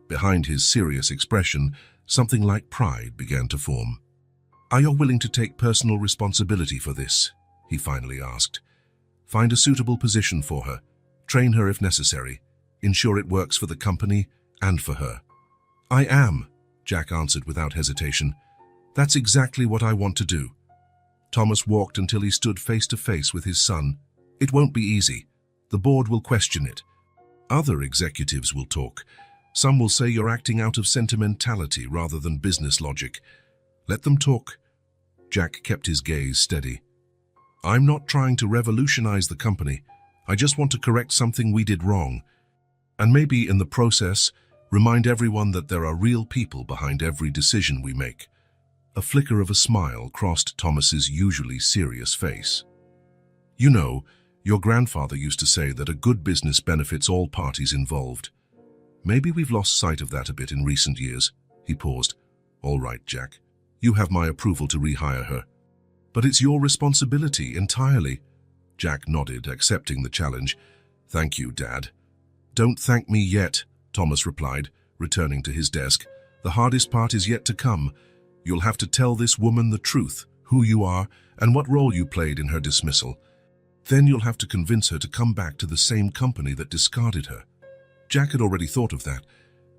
Speaker 1: Behind his serious expression, something like pride began to form. Are you willing to take personal responsibility for this? He finally asked. Find a suitable position for her, train her if necessary, ensure it works for the company and for her. I am, Jack answered without hesitation. That's exactly what I want to do. Thomas walked until he stood face to face with his son. It won't be easy. The board will question it. Other executives will talk. Some will say you're acting out of sentimentality rather than business logic. Let them talk. Jack kept his gaze steady. I'm not trying to revolutionize the company. I just want to correct something we did wrong. And maybe in the process, remind everyone that there are real people behind every decision we make. A flicker of a smile crossed Thomas's usually serious face. You know, your grandfather used to say that a good business benefits all parties involved. Maybe we've lost sight of that a bit in recent years. He paused. All right, Jack. You have my approval to rehire her. But it's your responsibility entirely. Jack nodded, accepting the challenge. Thank you, Dad. Don't thank me yet, Thomas replied, returning to his desk. The hardest part is yet to come. You'll have to tell this woman the truth, who you are, and what role you played in her dismissal. Then you'll have to convince her to come back to the same company that discarded her. Jack had already thought of that.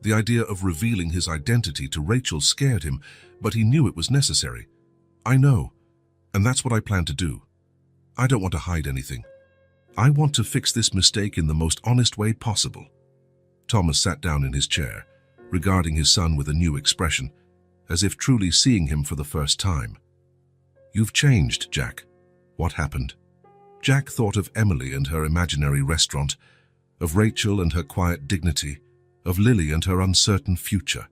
Speaker 1: The idea of revealing his identity to Rachel scared him, but he knew it was necessary. I know, and that's what I plan to do. I don't want to hide anything. I want to fix this mistake in the most honest way possible. Thomas sat down in his chair, regarding his son with a new expression, as if truly seeing him for the first time. You've changed, Jack. What happened? Jack thought of Emily and her imaginary restaurant, of Rachel and her quiet dignity, of Lily and her uncertain future.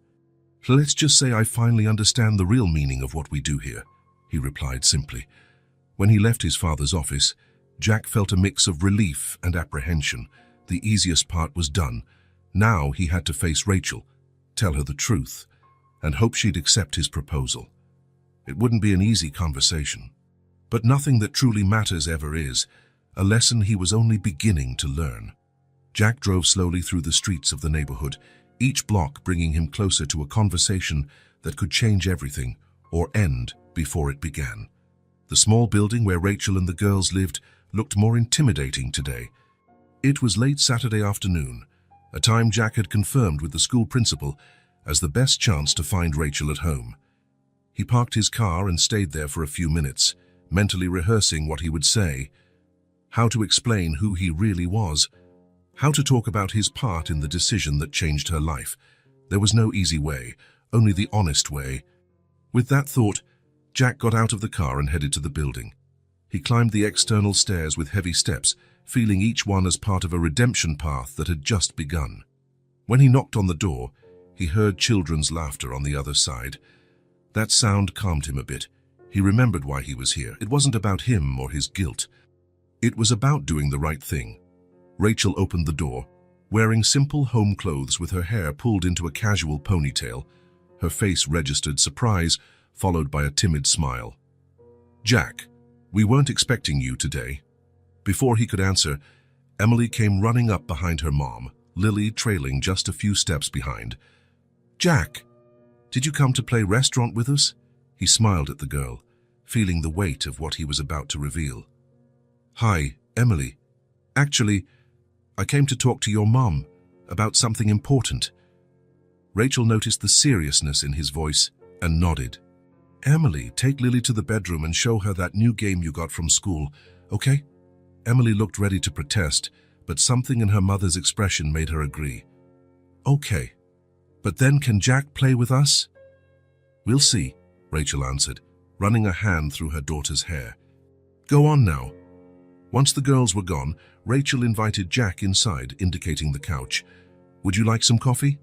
Speaker 1: Let's just say I finally understand the real meaning of what we do here, he replied simply. When he left his father's office, Jack felt a mix of relief and apprehension. The easiest part was done. Now he had to face Rachel, tell her the truth, and hope she'd accept his proposal. It wouldn't be an easy conversation. But nothing that truly matters ever is, a lesson he was only beginning to learn. Jack drove slowly through the streets of the neighborhood, each block bringing him closer to a conversation that could change everything or end before it began. The small building where Rachel and the girls lived looked more intimidating today. It was late Saturday afternoon, a time Jack had confirmed with the school principal, as the best chance to find Rachel at home. He parked his car and stayed there for a few minutes, mentally rehearsing what he would say, how to explain who he really was, how to talk about his part in the decision that changed her life. There was no easy way, only the honest way. With that thought, Jack got out of the car and headed to the building. He climbed the external stairs with heavy steps, feeling each one as part of a redemption path that had just begun. When he knocked on the door, he heard children's laughter on the other side. That sound calmed him a bit. He remembered why he was here. It wasn't about him or his guilt. It was about doing the right thing. Rachel opened the door, wearing simple home clothes with her hair pulled into a casual ponytail. Her face registered surprise, followed by a timid smile. "Jack, we weren't expecting you today." Before he could answer, Emily came running up behind her mom, Lily trailing just a few steps behind. "Jack, did you come to play restaurant with us?" He smiled at the girl, feeling the weight of what he was about to reveal. "Hi, Emily. Actually, I came to talk to your mom about something important." Rachel noticed the seriousness in his voice and nodded. "Emily, take Lily to the bedroom and show her that new game you got from school, okay?" Emily looked ready to protest, but something in her mother's expression made her agree. "Okay, but then can Jack play with us?" "We'll see," Rachel answered, running a hand through her daughter's hair. "Go on now." Once the girls were gone, Rachel invited Jack inside, indicating the couch. "Would you like some coffee?"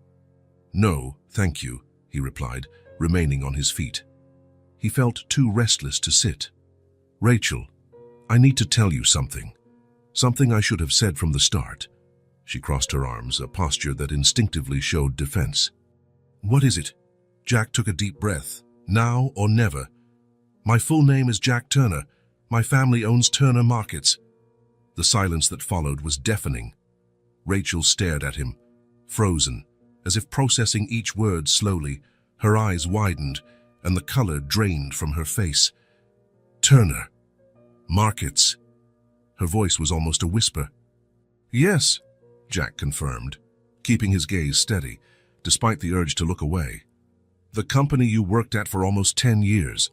Speaker 1: "No, thank you," he replied, remaining on his feet. He felt too restless to sit. "Rachel, I need to tell you something. Something I should have said from the start." She crossed her arms, a posture that instinctively showed defense. "What is it?" Jack took a deep breath. "Now or never. My full name is Jack Turner. My family owns Turner Markets." The silence that followed was deafening. Rachel stared at him, frozen, as if processing each word slowly. Her eyes widened, and the color drained from her face. "Turner Markets." Her voice was almost a whisper. "Yes," Jack confirmed, keeping his gaze steady, despite the urge to look away. "The company you worked at for almost 10 years.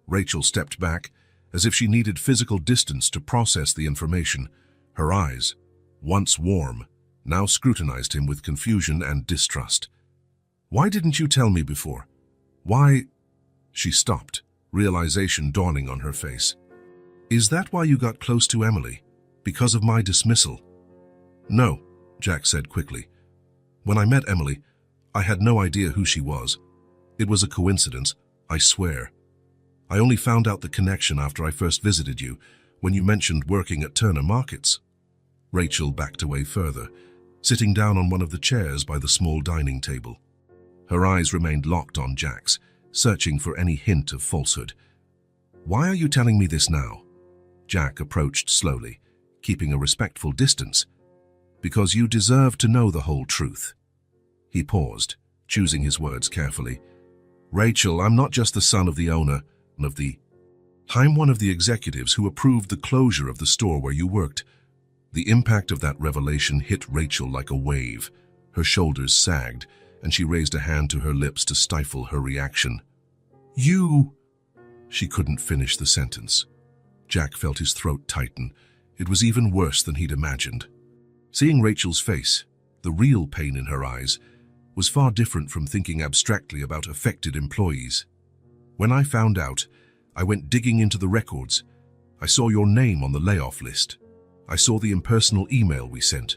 Speaker 1: Rachel stepped back, as if she needed physical distance to process the information. Her eyes, once warm, now scrutinized him with confusion and distrust. "Why didn't you tell me before? Why—" She stopped, realization dawning on her face. "Is that why you got close to Emily? Because of my dismissal?" "No," Jack said quickly. "When I met Emily, I had no idea who she was. It was a coincidence, I swear. I only found out the connection after I first visited you, when you mentioned working at Turner Markets." Rachel backed away further, sitting down on one of the chairs by the small dining table. Her eyes remained locked on Jack's, searching for any hint of falsehood. "Why are you telling me this now?" Jack approached slowly, keeping a respectful distance. "Because you deserve to know the whole truth." He paused, choosing his words carefully. "Rachel, I'm not just the son of the owner, I'm one of the executives who approved the closure of the store where you worked." The impact of that revelation hit Rachel like a wave. Her shoulders sagged, and she raised a hand to her lips to stifle her reaction. "You—" She couldn't finish the sentence. Jack felt his throat tighten. It was even worse than he'd imagined. Seeing Rachel's face, the real pain in her eyes, was far different from thinking abstractly about affected employees. "When I found out, I went digging into the records. I saw your name on the layoff list. I saw the impersonal email we sent.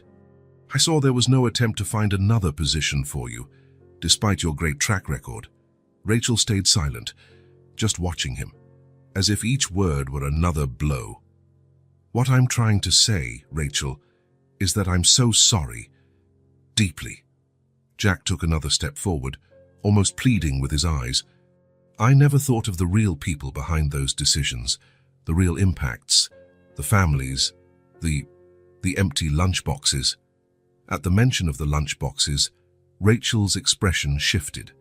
Speaker 1: I saw there was no attempt to find another position for you, despite your great track record." Rachel stayed silent, just watching him, as if each word were another blow. "What I'm trying to say, Rachel, is that I'm so sorry. Deeply." Jack took another step forward, almost pleading with his eyes. "I never thought of the real people behind those decisions, the real impacts, the families, the empty lunchboxes." At the mention of the lunchboxes, Rachel's expression shifted.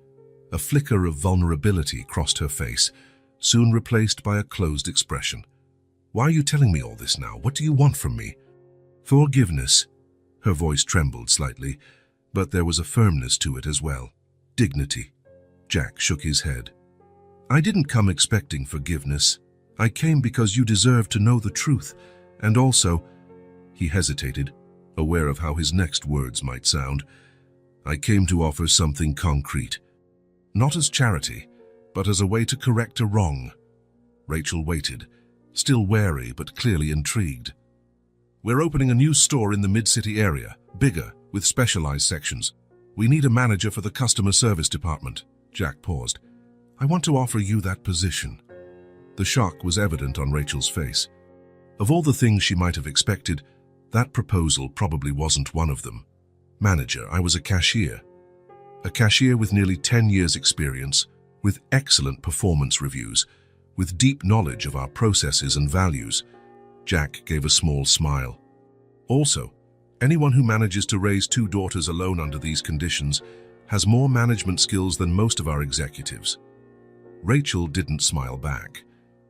Speaker 1: A flicker of vulnerability crossed her face, soon replaced by a closed expression. "Why are you telling me all this now? What do you want from me?" "Forgiveness." Her voice trembled slightly, but there was a firmness to it as well. Dignity. Jack shook his head. I didn't come expecting forgiveness. I came because you deserve to know the truth. And also, he hesitated, aware of how his next words might sound. I came to offer something concrete. Not as charity, but as a way to correct a wrong. Rachel waited, still wary but clearly intrigued. We're opening a new store in the mid-city area, bigger, with specialized sections. We need a manager for the customer service department. Jack paused. I want to offer you that position. The shock was evident on Rachel's face. Of all the things she might have expected, that proposal probably wasn't one of them. Manager, I was a cashier. A cashier with nearly 10 years' experience, with excellent performance reviews, with deep knowledge of our processes and values. Jack gave a small smile. Also, anyone who manages to raise 2 daughters alone under these conditions has more management skills than most of our executives. Rachel didn't smile back.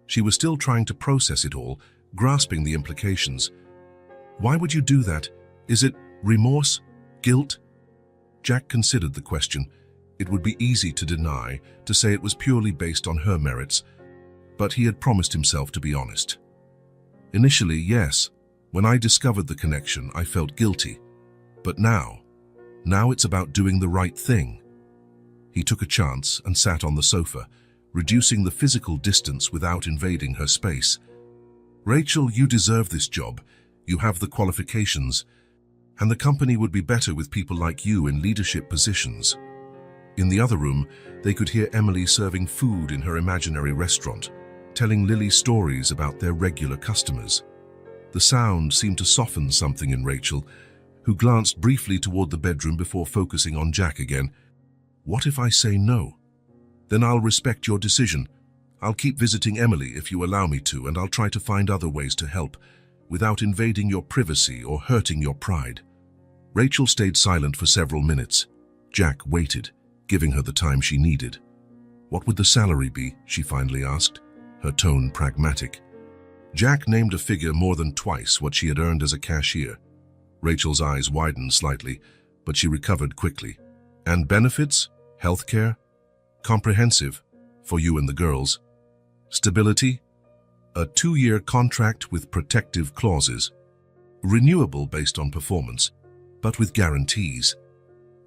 Speaker 1: She was still trying to process it all, grasping the implications. Why would you do that? Is it remorse? Guilt? Jack considered the question. It would be easy to deny, to say it was purely based on her merits, but he had promised himself to be honest. Initially, yes. When I discovered the connection, I felt guilty. But now it's about doing the right thing. He took a chance and sat on the sofa, reducing the physical distance without invading her space. Rachel, you deserve this job. You have the qualifications. And the company would be better with people like you in leadership positions. In the other room, they could hear Emily serving food in her imaginary restaurant, telling Lily stories about their regular customers. The sound seemed to soften something in Rachel, who glanced briefly toward the bedroom before focusing on Jack again. What if I say no? Then I'll respect your decision. I'll keep visiting Emily if you allow me to, and I'll try to find other ways to help, without invading your privacy or hurting your pride. Rachel stayed silent for several minutes. Jack waited, giving her the time she needed. What would the salary be? She finally asked, her tone pragmatic. Jack named a figure more than twice what she had earned as a cashier. Rachel's eyes widened slightly, but she recovered quickly. And benefits? Healthcare? Comprehensive, for you and the girls. Stability? A 2-year contract with protective clauses. Renewable based on performance, but with guarantees.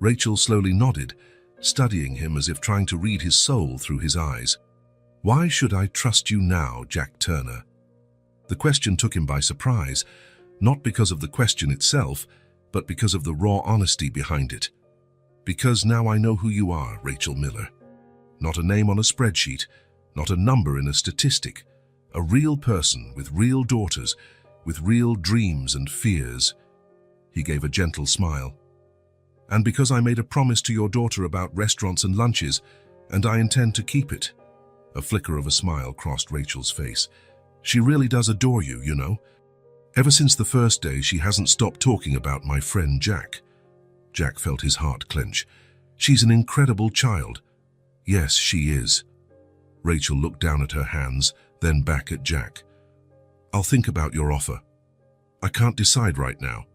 Speaker 1: Rachel slowly nodded, studying him as if trying to read his soul through his eyes. Why should I trust you now, Jack Turner? The question took him by surprise, not because of the question itself, but because of the raw honesty behind it. Because now I know who you are, Rachel Miller. Not a name on a spreadsheet, not a number in a statistic. A real person with real daughters, with real dreams and fears. He gave a gentle smile. And because I made a promise to your daughter about restaurants and lunches, and I intend to keep it. A flicker of a smile crossed Rachel's face. She really does adore you, you know. Ever since the first day, she hasn't stopped talking about my friend Jack. Jack felt his heart clench. She's an incredible child. Yes, she is. Rachel looked down at her hands, then back at Jack. I'll think about your offer. I can't decide right now.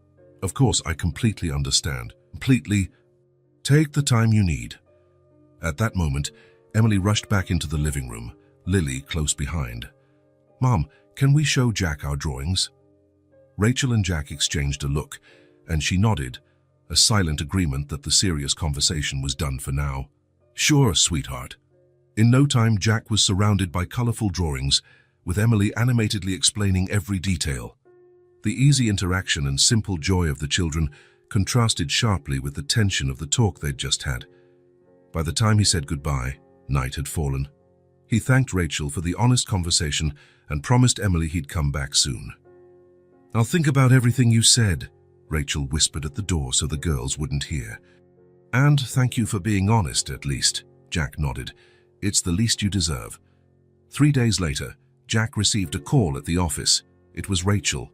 Speaker 1: Of course, I completely understand. Completely. Take the time you need. At that moment, Emily rushed back into the living room, Lily close behind. Mom, can we show Jack our drawings? Rachel and Jack exchanged a look, and she nodded, a silent agreement that the serious conversation was done for now. Sure, sweetheart. In no time, Jack was surrounded by colorful drawings, with Emily animatedly explaining every detail. The easy interaction and simple joy of the children contrasted sharply with the tension of the talk they'd just had. By the time he said goodbye, night had fallen. He thanked Rachel for the honest conversation and promised Emily he'd come back soon. I'll think about everything you said, Rachel whispered at the door so the girls wouldn't hear. And thank you for being honest, at least, Jack nodded. It's the least you deserve. 3 days later, Jack received a call at the office. It was Rachel.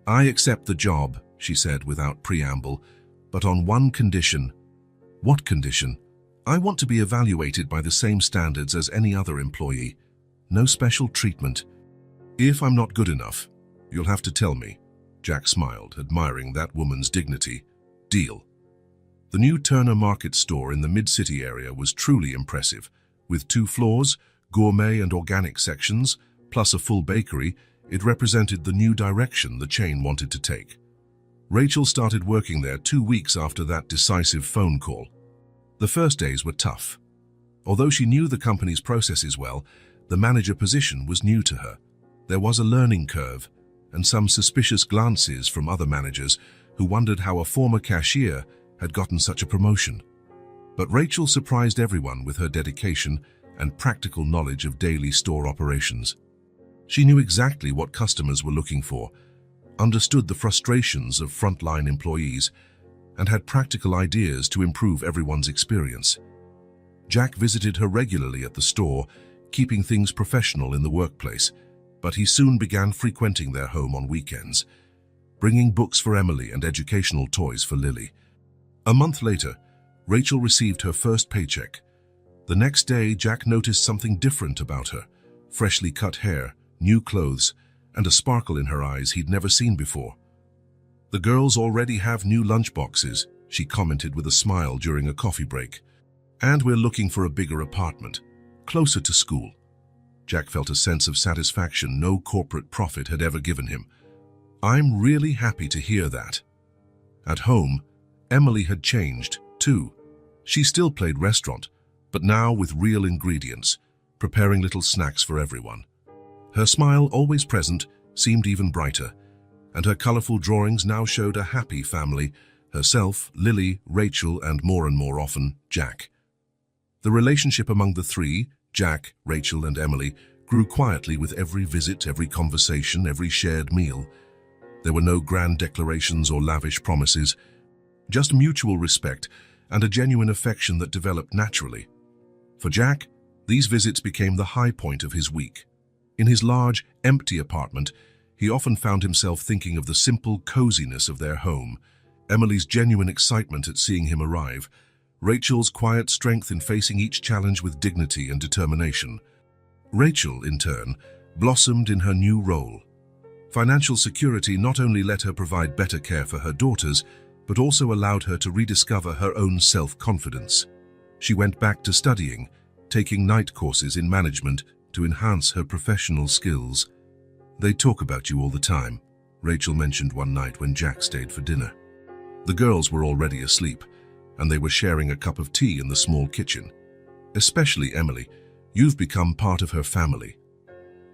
Speaker 1: I accept the job, she said without preamble, but on one condition. What condition? I want to be evaluated by the same standards as any other employee. No special treatment. If I'm not good enough, you'll have to tell me. Jack smiled, admiring that woman's dignity. Deal. The new Turner Market store in the mid-city area was truly impressive. With 2 floors, gourmet and organic sections, plus a full bakery, it represented the new direction the chain wanted to take. Rachel started working there 2 weeks after that decisive phone call. The first days were tough. Although she knew the company's processes well, the manager position was new to her. There was a learning curve, and some suspicious glances from other managers who wondered how a former cashier had gotten such a promotion. But Rachel surprised everyone with her dedication and practical knowledge of daily store operations. She knew exactly what customers were looking for, understood the frustrations of frontline employees, and had practical ideas to improve everyone's experience. Jack visited her regularly at the store, keeping things professional in the workplace, but he soon began frequenting their home on weekends, bringing books for Emily and educational toys for Lily. A month later, Rachel received her first paycheck. The next day, Jack noticed something different about her: freshly cut hair, new clothes, and a sparkle in her eyes he'd never seen before. "The girls already have new lunchboxes," she commented with a smile during a coffee break. "And we're looking for a bigger apartment, closer to school." Jack felt a sense of satisfaction no corporate profit had ever given him. "I'm really happy to hear that." At home, Emily had changed, too. She still played restaurant, but now with real ingredients, preparing little snacks for everyone. Her smile, always present, seemed even brighter, and her colorful drawings now showed a happy family: herself, Lily, Rachel, and more often, Jack. The relationship among the three, Jack, Rachel, and Emily, grew quietly with every visit, every conversation, every shared meal. There were no grand declarations or lavish promises, just mutual respect and a genuine affection that developed naturally. For Jack, these visits became the high point of his week. In his large, empty apartment, he often found himself thinking of the simple coziness of their home, Emily's genuine excitement at seeing him arrive, Rachel's quiet strength in facing each challenge with dignity and determination. Rachel, in turn, blossomed in her new role. Financial security not only let her provide better care for her daughters, but also allowed her to rediscover her own self-confidence. She went back to studying, taking night courses in management to enhance her professional skills. "They talk about you all the time," Rachel mentioned one night when Jack stayed for dinner. The girls were already asleep, and they were sharing a cup of tea in the small kitchen. "Especially Emily. You've become part of her family."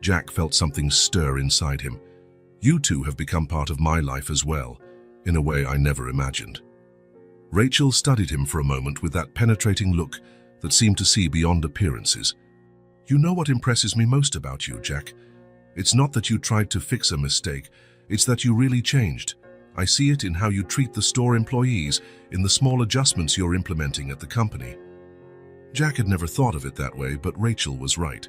Speaker 1: Jack felt something stir inside him. "You two have become part of my life as well, in a way I never imagined." Rachel studied him for a moment with that penetrating look that seemed to see beyond appearances. "You know what impresses me most about you, Jack? It's not that you tried to fix a mistake, it's that you really changed. I see it in how you treat the store employees, in the small adjustments you're implementing at the company." Jack had never thought of it that way, but Rachel was right.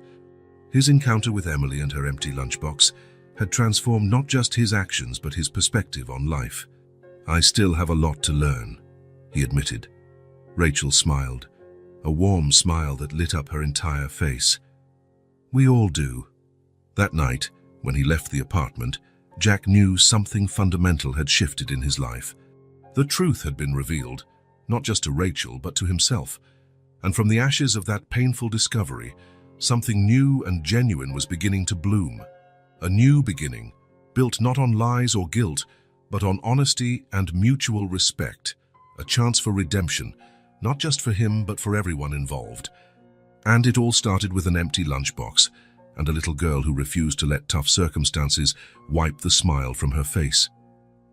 Speaker 1: His encounter with Emily and her empty lunchbox had transformed not just his actions but his perspective on life. "I still have a lot to learn," he admitted. Rachel smiled, a warm smile that lit up her entire face. "We all do." That night, when he left the apartment, Jack knew something fundamental had shifted in his life. The truth had been revealed, not just to Rachel but to himself. And from the ashes of that painful discovery, something new and genuine was beginning to bloom. A new beginning, built not on lies or guilt, but on honesty and mutual respect. A chance for redemption, not just for him but for everyone involved. And it all started with an empty lunchbox and a little girl who refused to let tough circumstances wipe the smile from her face.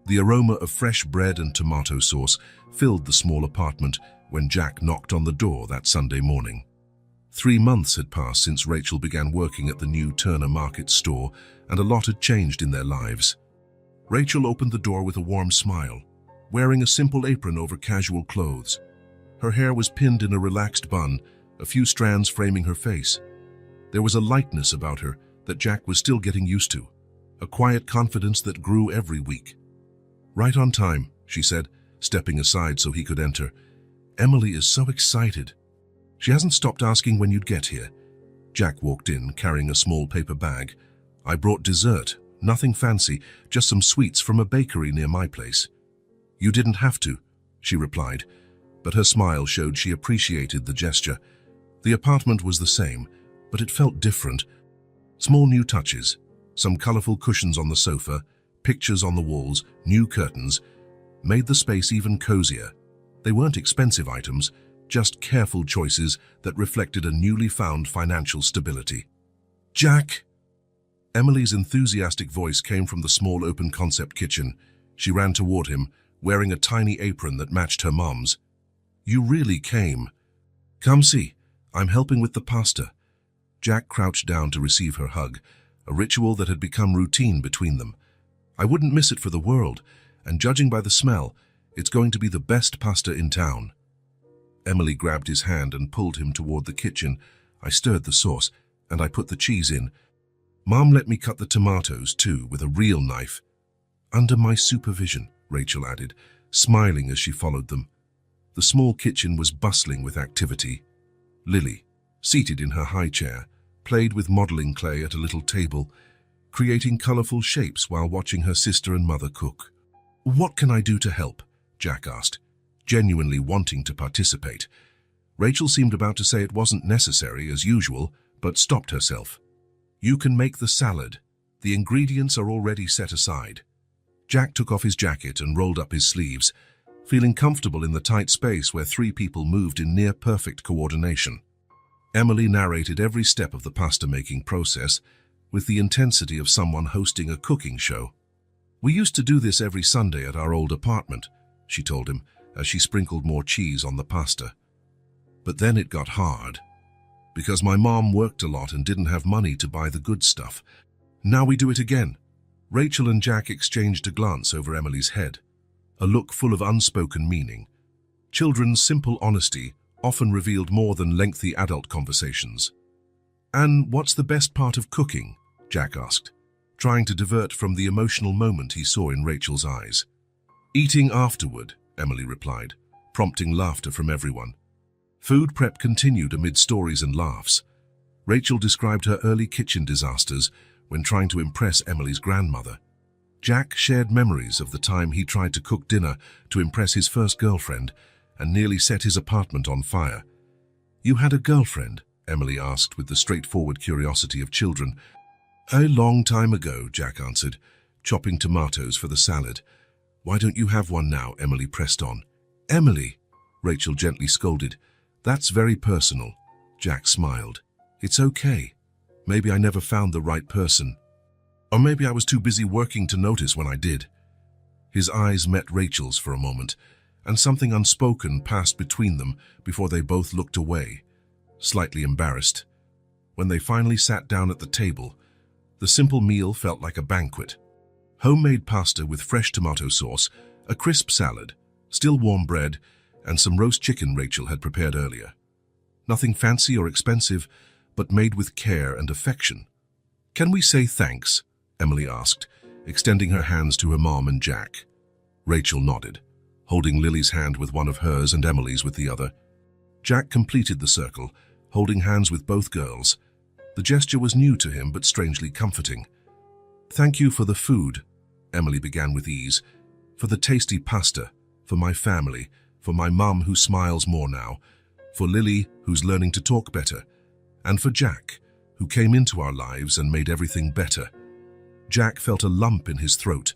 Speaker 1: The aroma of fresh bread and tomato sauce filled the small apartment when Jack knocked on the door that Sunday morning. 3 months had passed since Rachel began working at the new Turner Market store, and a lot had changed in their lives. Rachel opened the door with a warm smile, wearing a simple apron over casual clothes. Her hair was pinned in a relaxed bun, a few strands framing her face. There was a lightness about her that Jack was still getting used to, a quiet confidence that grew every week. "Right on time," she said, stepping aside so he could enter. "Emily is so excited. She hasn't stopped asking when you'd get here." Jack walked in, carrying a small paper bag. "I brought dessert, nothing fancy, just some sweets from a bakery near my place." "You didn't have to," she replied, but her smile showed she appreciated the gesture. The apartment was the same, but it felt different. Small new touches, some colorful cushions on the sofa, pictures on the walls, new curtains, made the space even cozier. They weren't expensive items, just careful choices that reflected a newly found financial stability. "Jack!" Emily's enthusiastic voice came from the small open-concept kitchen. She ran toward him, wearing a tiny apron that matched her mom's. "You really came. Come see, I'm helping with the pasta." Jack crouched down to receive her hug, a ritual that had become routine between them. "I wouldn't miss it for the world, and judging by the smell, it's going to be the best pasta in town." Emily grabbed his hand and pulled him toward the kitchen. I stirred the sauce, and I put the cheese in. Mom let me cut the tomatoes, too, with a real knife. "Under my supervision," Rachel added, smiling as she followed them. The small kitchen was bustling with activity. Lily, seated in her high chair, played with modeling clay at a little table, creating colorful shapes while watching her sister and mother cook. "What can I do to help?" Jack asked, genuinely wanting to participate. Rachel seemed about to say it wasn't necessary, as usual, but stopped herself. "You can make the salad. The ingredients are already set aside." Jack took off his jacket and rolled up his sleeves, feeling comfortable in the tight space where three people moved in near-perfect coordination. Emily narrated every step of the pasta-making process with the intensity of someone hosting a cooking show. "We used to do this every Sunday at our old apartment," she told him as she sprinkled more cheese on the pasta. "But then it got hard, because my mom worked a lot and didn't have money to buy the good stuff. Now we do it again." Rachel and Jack exchanged a glance over Emily's head, a look full of unspoken meaning. Children's simple honesty often revealed more than lengthy adult conversations. "And what's the best part of cooking?" Jack asked, trying to divert from the emotional moment he saw in Rachel's eyes. "Eating afterward," Emily replied, prompting laughter from everyone. Food prep continued amid stories and laughs. Rachel described her early kitchen disasters when trying to impress Emily's grandmother. Jack shared memories of the time he tried to cook dinner to impress his first girlfriend and nearly set his apartment on fire. "You had a girlfriend?" Emily asked with the straightforward curiosity of children. "A long time ago," Jack answered, chopping tomatoes for the salad. "Why don't you have one now?" Emily pressed on. "Emily," Rachel gently scolded. "That's very personal." Jack smiled. "It's okay. Maybe I never found the right person. Or maybe I was too busy working to notice when I did." His eyes met Rachel's for a moment, and something unspoken passed between them before they both looked away, slightly embarrassed. When they finally sat down at the table, the simple meal felt like a banquet. Homemade pasta with fresh tomato sauce, a crisp salad, still warm bread, and some roast chicken Rachel had prepared earlier. Nothing fancy or expensive, but made with care and affection. "Can we say thanks?" Emily asked, extending her hands to her mom and Jack. Rachel nodded, holding Lily's hand with one of hers and Emily's with the other. Jack completed the circle, holding hands with both girls. The gesture was new to him, but strangely comforting. "Thank you for the food," Emily began with ease, "for the tasty pasta, for my family, for my mum who smiles more now, for Lily who's learning to talk better, and for Jack, who came into our lives and made everything better." Jack felt a lump in his throat.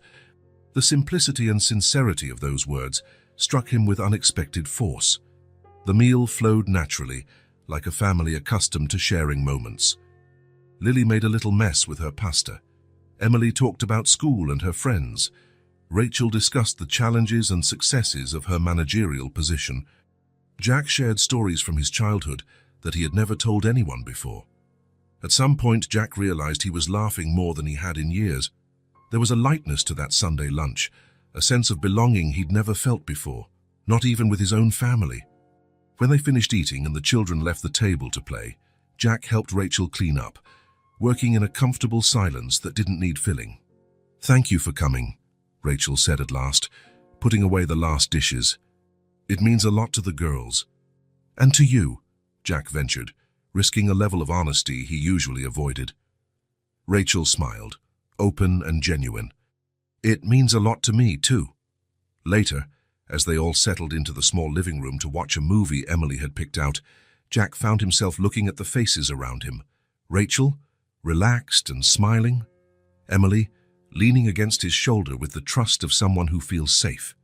Speaker 1: The simplicity and sincerity of those words struck him with unexpected force. The meal flowed naturally, like a family accustomed to sharing moments. Lily made a little mess with her pasta. Emily talked about school and her friends. Rachel discussed the challenges and successes of her managerial position. Jack shared stories from his childhood that he had never told anyone before. At some point, Jack realized he was laughing more than he had in years. There was a lightness to that Sunday lunch, a sense of belonging he'd never felt before, not even with his own family. When they finished eating and the children left the table to play, Jack helped Rachel clean up, working in a comfortable silence that didn't need filling. "Thank you for coming," Rachel said at last, putting away the last dishes. "It means a lot to the girls." "And to you," Jack ventured, risking a level of honesty he usually avoided. Rachel smiled, open and genuine. "It means a lot to me, too." Later, As they all settled into the small living room to watch a movie Emily had picked out, Jack found himself looking at the faces around him. Rachel, relaxed and smiling. Emily, leaning against his shoulder with the trust of someone who feels safe.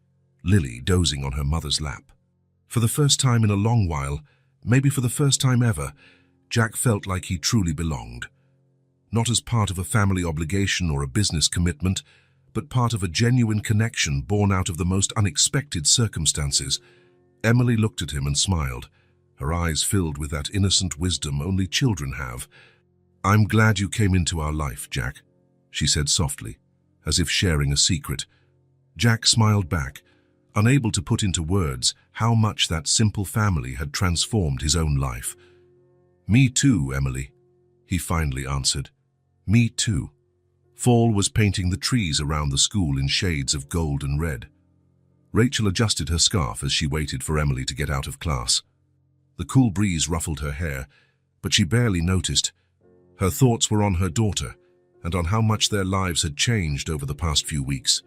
Speaker 1: Lily, dozing on her mother's lap. For the first time in a long while, maybe for the first time ever, Jack felt like he truly belonged. Not as part of a family obligation or a business commitment, but part of a genuine connection born out of the most unexpected circumstances. Emily looked at him and smiled, her eyes filled with that innocent wisdom only children have. "I'm glad you came into our life, Jack," she said softly, as if sharing a secret. Jack smiled back, unable to put into words how much that simple family had transformed his own life. "Me too, Emily," he finally answered. "Me too." Fall was painting the trees around the school in shades of gold and red. Rachel adjusted her scarf as she waited for Emily to get out of class. The cool breeze ruffled her hair, but she barely noticed. Her thoughts were on her daughter and on how much their lives had changed over the past few weeks.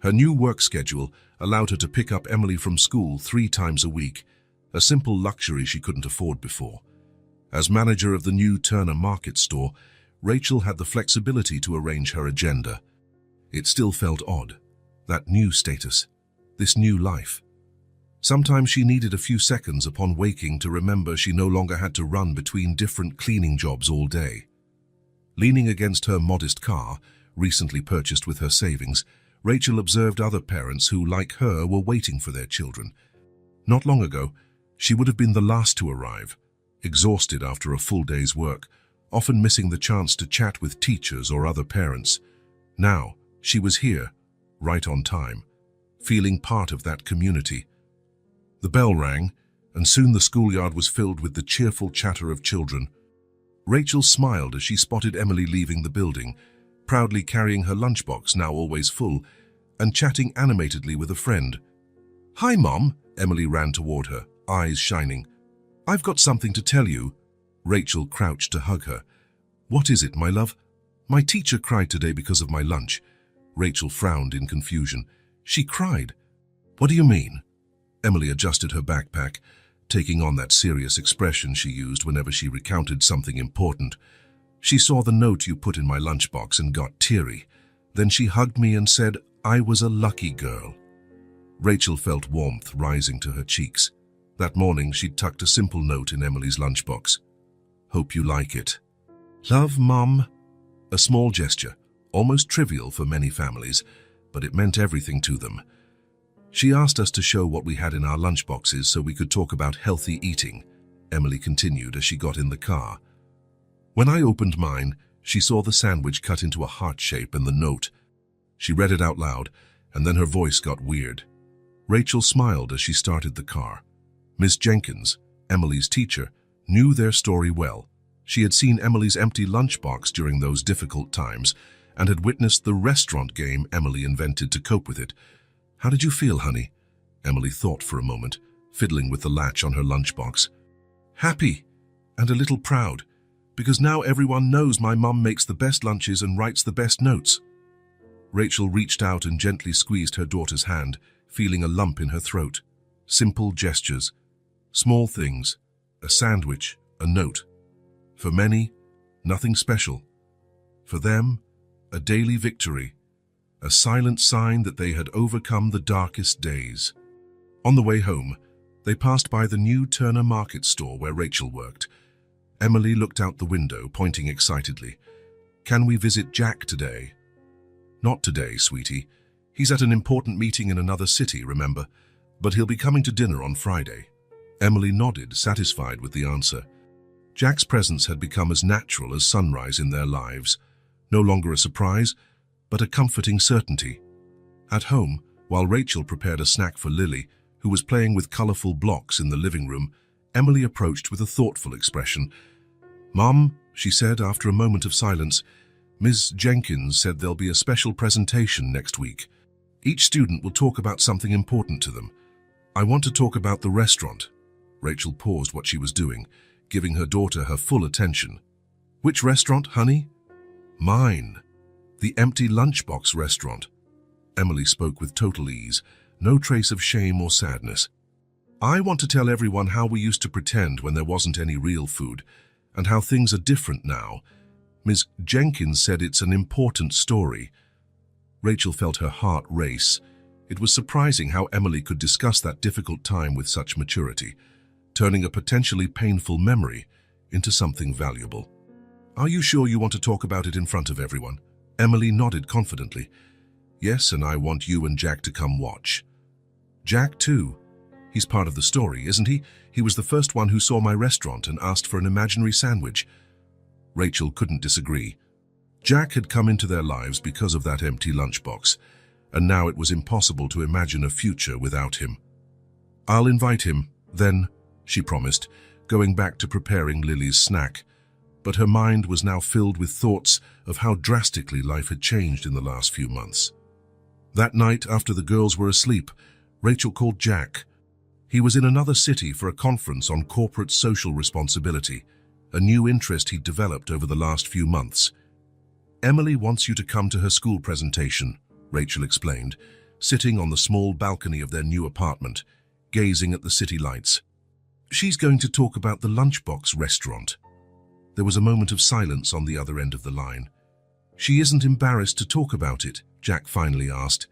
Speaker 1: Her new work schedule allowed her to pick up Emily from school 3 times a week, a simple luxury she couldn't afford before. As manager of the new Turner Market store, Rachel had the flexibility to arrange her agenda. It still felt odd, that new status, this new life. Sometimes she needed a few seconds upon waking to remember she no longer had to run between different cleaning jobs all day. Leaning against her modest car, recently purchased with her savings, Rachel observed other parents who, like her, were waiting for their children. Not long ago, she would have been the last to arrive, exhausted after a full day's work, often missing the chance to chat with teachers or other parents. Now, she was here, right on time, feeling part of that community. The bell rang, and soon the schoolyard was filled with the cheerful chatter of children. Rachel smiled as she spotted Emily leaving the building, proudly carrying her lunchbox, now always full, and chatting animatedly with a friend. "Hi, Mom," Emily ran toward her, eyes shining. "I've got something to tell you." Rachel crouched to hug her. "What is it, my love?" "My teacher cried today because of my lunch." Rachel frowned in confusion. "She cried? What do you mean?" Emily adjusted her backpack, taking on that serious expression she used whenever she recounted something important. "She saw the note you put in my lunchbox and got teary. Then she hugged me and said I was a lucky girl." Rachel felt warmth rising to her cheeks. That morning she'd tucked a simple note in Emily's lunchbox. "Hope you like it. Love, Mom." A small gesture, almost trivial for many families, but it meant everything to them. "She asked us to show what we had in our lunchboxes so we could talk about healthy eating," Emily continued as she got in the car. "When I opened mine, she saw the sandwich cut into a heart shape and the note. She read it out loud, and then her voice got weird." Rachel smiled as she started the car. Miss Jenkins, Emily's teacher, knew their story well. She had seen Emily's empty lunchbox during those difficult times and had witnessed the restaurant game Emily invented to cope with it. "How did you feel, honey?" Emily thought for a moment, fiddling with the latch on her lunchbox. "Happy and a little proud, because now everyone knows my mum makes the best lunches and writes the best notes." Rachel reached out and gently squeezed her daughter's hand, feeling a lump in her throat. Simple gestures, small things, a sandwich, a note. For many, nothing special. For them, a daily victory, a silent sign that they had overcome the darkest days. On the way home, they passed by the new Turner Market store where Rachel worked. Emily looked out the window, pointing excitedly. "Can we visit Jack today?" "Not today, sweetie. He's at an important meeting in another city, remember? But he'll be coming to dinner on Friday." Emily nodded, satisfied with the answer. Jack's presence had become as natural as sunrise in their lives, no longer a surprise, but a comforting certainty. At home, while Rachel prepared a snack for Lily, who was playing with colorful blocks in the living room, Emily approached with a thoughtful expression. "Mom," she said after a moment of silence, "Ms. Jenkins said there'll be a special presentation next week. Each student will talk about something important to them. I want to talk about the restaurant." Rachel paused what she was doing, giving her daughter her full attention. "Which restaurant, honey?" "Mine. The empty lunchbox restaurant." Emily spoke with total ease, no trace of shame or sadness. I want to tell everyone how we used to pretend when there wasn't any real food, and how things are different now. Ms. Jenkins said it's an important story. Rachel felt her heart race. It was surprising how Emily could discuss that difficult time with such maturity, turning a potentially painful memory into something valuable. Are you sure you want to talk about it in front of everyone? Emily nodded confidently. Yes, and I want you and Jack to come watch. Jack too. He's part of the story, isn't he? He was the first one who saw my restaurant and asked for an imaginary sandwich. Rachel couldn't disagree. Jack had come into their lives because of that empty lunchbox, and now it was impossible to imagine a future without him. I'll invite him, then, she promised, going back to preparing Lily's snack. But her mind was now filled with thoughts of how drastically life had changed in the last few months. That night, after the girls were asleep, Rachel called Jack. He was in another city for a conference on corporate social responsibility, a new interest he'd developed over the last few months. Emily wants you to come to her school presentation, Rachel explained, sitting on the small balcony of their new apartment, gazing at the city lights. She's going to talk about the Lunchbox restaurant. There was a moment of silence on the other end of the line. She isn't embarrassed to talk about it, Jack finally asked.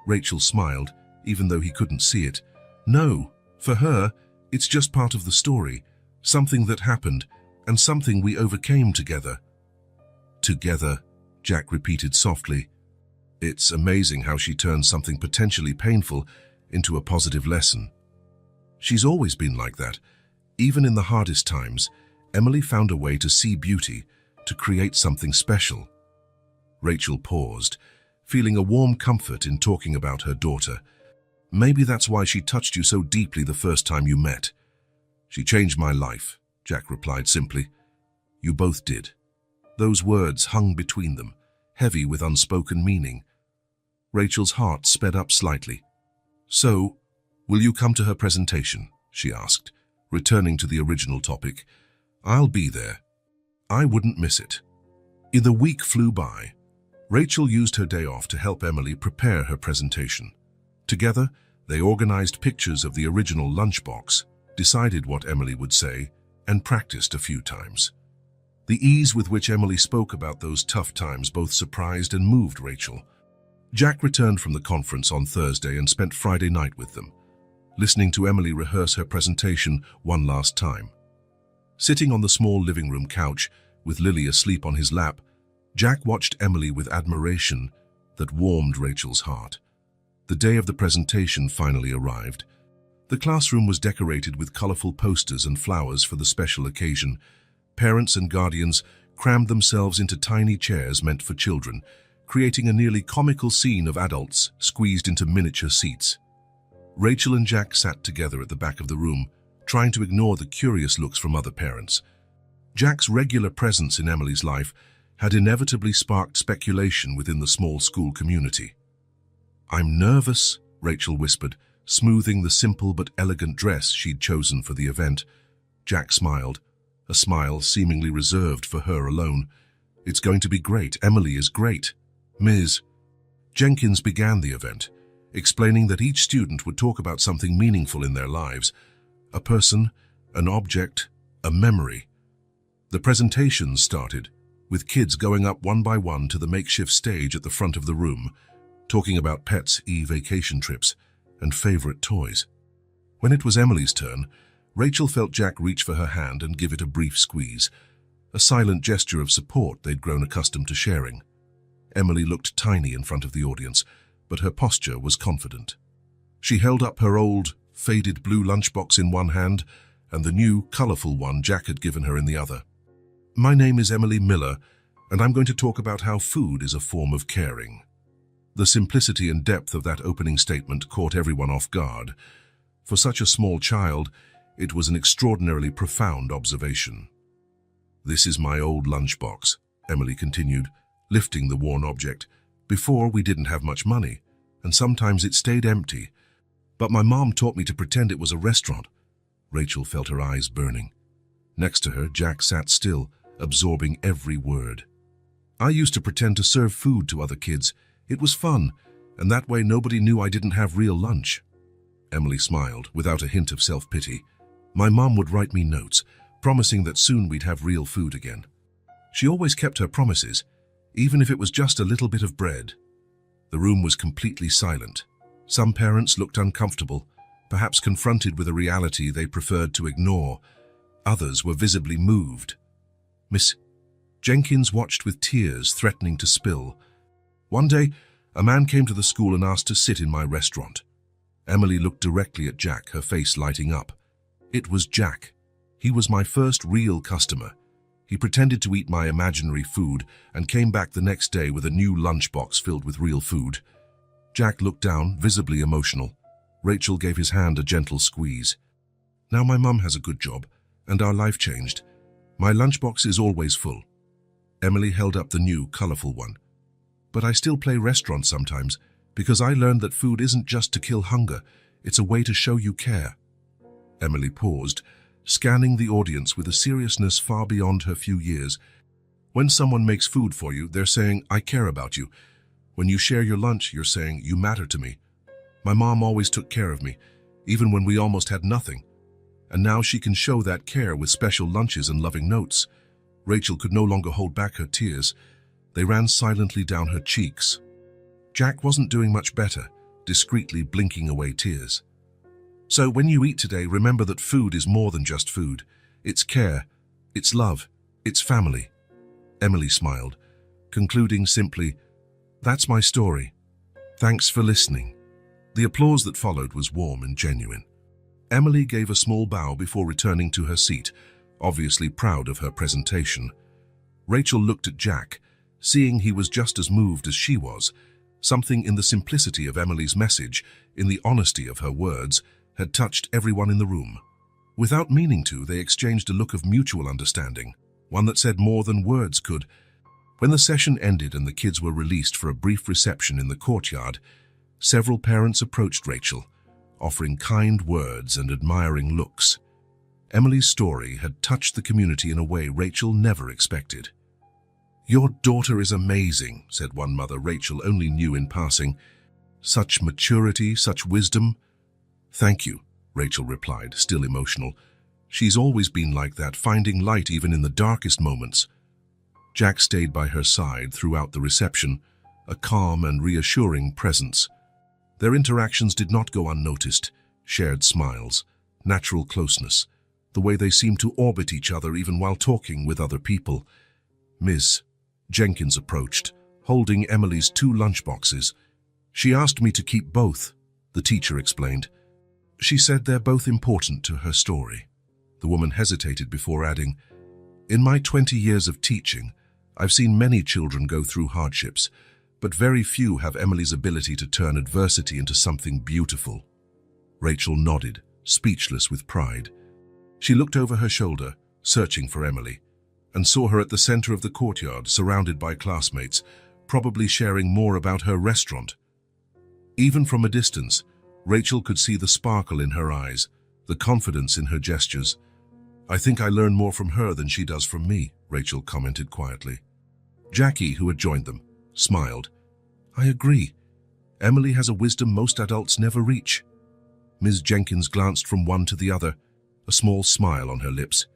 Speaker 1: Rachel smiled, even though he couldn't see it. No, for her, it's just part of the story, something that happened, and something we overcame together. Together, Jack repeated softly. It's amazing how she turned something potentially painful into a positive lesson. She's always been like that. Even in the hardest times, Emily found a way to see beauty, to create something special. Rachel paused, feeling a warm comfort in talking about her daughter. Maybe that's why she touched you so deeply the first time you met. She changed my life, Jack replied simply. You both did. Those words hung between them, heavy with unspoken meaning. Rachel's heart sped up slightly. So, will you come to her presentation? She asked, returning to the original topic. I'll be there. I wouldn't miss it. The week flew by. Rachel used her day off to help Emily prepare her presentation. Together, they organized pictures of the original lunchbox, decided what Emily would say, and practiced a few times. The ease with which Emily spoke about those tough times both surprised and moved Rachel. Jack returned from the conference on Thursday and spent Friday night with them, listening to Emily rehearse her presentation one last time. Sitting on the small living room couch, with Lily asleep on his lap, Jack watched Emily with admiration that warmed Rachel's heart. The day of the presentation finally arrived. The classroom was decorated with colorful posters and flowers for the special occasion. Parents and guardians crammed themselves into tiny chairs meant for children, creating a nearly comical scene of adults squeezed into miniature seats. Rachel and Jack sat together at the back of the room, trying to ignore the curious looks from other parents. Jack's regular presence in Emily's life had inevitably sparked speculation within the small school community. I'm nervous, Rachel whispered, smoothing the simple but elegant dress she'd chosen for the event. Jack smiled, a smile seemingly reserved for her alone. It's going to be great. Emily is great. Ms. Jenkins began the event, explaining that each student would talk about something meaningful in their lives, a person, an object, a memory. The presentations started, with kids going up one by one to the makeshift stage at the front of the room, talking about pets, vacation trips, and favorite toys. When it was Emily's turn, Rachel felt Jack reach for her hand and give it a brief squeeze, a silent gesture of support they'd grown accustomed to sharing. Emily looked tiny in front of the audience, but her posture was confident. She held up her old, faded blue lunchbox in one hand and the new, colorful one Jack had given her in the other. My name is Emily Miller, and I'm going to talk about how food is a form of caring. The simplicity and depth of that opening statement caught everyone off guard. For such a small child, it was an extraordinarily profound observation. This is my old lunchbox, Emily continued, lifting the worn object. Before, we didn't have much money, and sometimes it stayed empty. But my mom taught me to pretend it was a restaurant. Rachel felt her eyes burning. Next to her, Jack sat still, absorbing every word. I used to pretend to serve food to other kids. It was fun, and that way nobody knew I didn't have real lunch. Emily smiled, without a hint of self-pity. My mom would write me notes, promising that soon we'd have real food again. She always kept her promises, even if it was just a little bit of bread. The room was completely silent. Some parents looked uncomfortable, perhaps confronted with a reality they preferred to ignore. Others were visibly moved. Miss Jenkins watched with tears threatening to spill. One day, a man came to the school and asked to sit in my restaurant. Emily looked directly at Jack, her face lighting up. It was Jack. He was my first real customer. He pretended to eat my imaginary food and came back the next day with a new lunchbox filled with real food. Jack looked down, visibly emotional. Rachel gave his hand a gentle squeeze. Now my mum has a good job, and our life changed. My lunchbox is always full. Emily held up the new, colorful one. But I still play restaurant sometimes, because I learned that food isn't just to kill hunger, it's a way to show you care. Emily paused, scanning the audience with a seriousness far beyond her few years. When someone makes food for you, they're saying, I care about you. When you share your lunch, you're saying, you matter to me. My mom always took care of me, even when we almost had nothing. And now she can show that care with special lunches and loving notes. Rachel could no longer hold back her tears. They ran silently down her cheeks. Jack wasn't doing much better, discreetly blinking away tears. So when you eat today, remember that food is more than just food. It's care, it's love, it's family. Emily smiled, concluding simply, that's my story. Thanks for listening. The applause that followed was warm and genuine. Emily gave a small bow before returning to her seat, obviously proud of her presentation. Rachel looked at Jack, seeing he was just as moved as she was. Something in the simplicity of Emily's message, in the honesty of her words, had touched everyone in the room. Without meaning to, they exchanged a look of mutual understanding, one that said more than words could. When the session ended and the kids were released for a brief reception in the courtyard, several parents approached Rachel, offering kind words and admiring looks. Emily's story had touched the community in a way Rachel never expected. Your daughter is amazing, said one mother Rachel only knew in passing. Such maturity, such wisdom. Thank you, Rachel replied, still emotional. She's always been like that, finding light even in the darkest moments. Jack stayed by her side throughout the reception, a calm and reassuring presence. Their interactions did not go unnoticed, shared smiles, natural closeness, the way they seemed to orbit each other even while talking with other people. Ms. Jenkins approached, holding Emily's 2 lunchboxes. She asked me to keep both, the teacher explained. She said they're both important to her story. The woman hesitated before adding, in my 20 years of teaching, I've seen many children go through hardships, but very few have Emily's ability to turn adversity into something beautiful. Rachel nodded, speechless with pride. She looked over her shoulder, searching for Emily, and saw her at the center of the courtyard, surrounded by classmates, probably sharing more about her restaurant. Even from a distance, Rachel could see the sparkle in her eyes, the confidence in her gestures. I think I learn more from her than she does from me, Rachel commented quietly. Jackie, who had joined them, smiled. I agree. Emily has a wisdom most adults never reach. Ms. Jenkins glanced from one to the other, a small smile on her lips.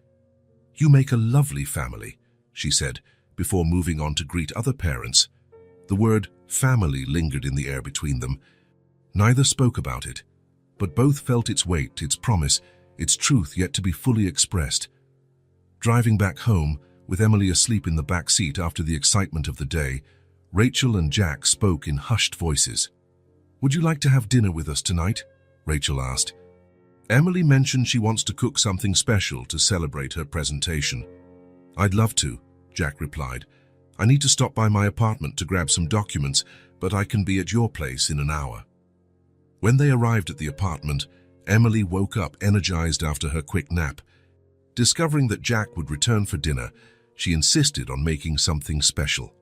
Speaker 1: You make a lovely family, she said, before moving on to greet other parents. The word family lingered in the air between them. Neither spoke about it, but both felt its weight, its promise, its truth yet to be fully expressed. Driving back home, with Emily asleep in the back seat after the excitement of the day, Rachel and Jack spoke in hushed voices. Would you like to have dinner with us tonight? Rachel asked. Emily mentioned she wants to cook something special to celebrate her presentation. I'd love to, Jack replied. I need to stop by my apartment to grab some documents, but I can be at your place in an hour. When they arrived at the apartment, Emily woke up energized after her quick nap. Discovering that Jack would return for dinner, she insisted on making something special.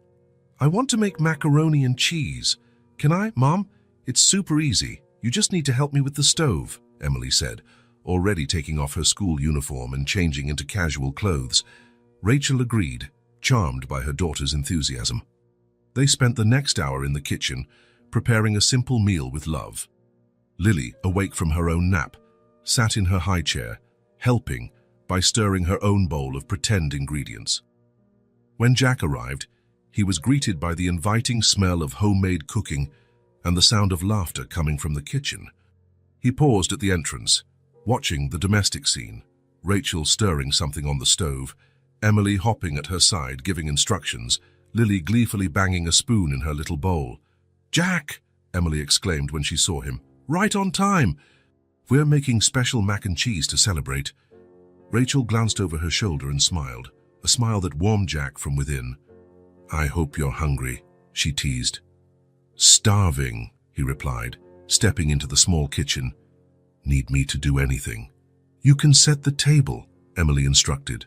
Speaker 1: I want to make macaroni and cheese. Can I, Mom? It's super easy. You just need to help me with the stove, Emily said, already taking off her school uniform and changing into casual clothes. Rachel agreed, charmed by her daughter's enthusiasm. They spent the next hour in the kitchen, preparing a simple meal with love. Lily, awake from her own nap, sat in her high chair, helping by stirring her own bowl of pretend ingredients. When Jack arrived, he was greeted by the inviting smell of homemade cooking and the sound of laughter coming from the kitchen. He paused at the entrance, watching the domestic scene, Rachel stirring something on the stove, Emily hopping at her side giving instructions, Lily gleefully banging a spoon in her little bowl. "Jack!" Emily exclaimed when she saw him. "Right on time! We're making special mac and cheese to celebrate." Rachel glanced over her shoulder and smiled, a smile that warmed Jack from within. "I hope you're hungry," she teased. "Starving," he replied, stepping into the small kitchen. "Need me to do anything?" "You can set the table," Emily instructed.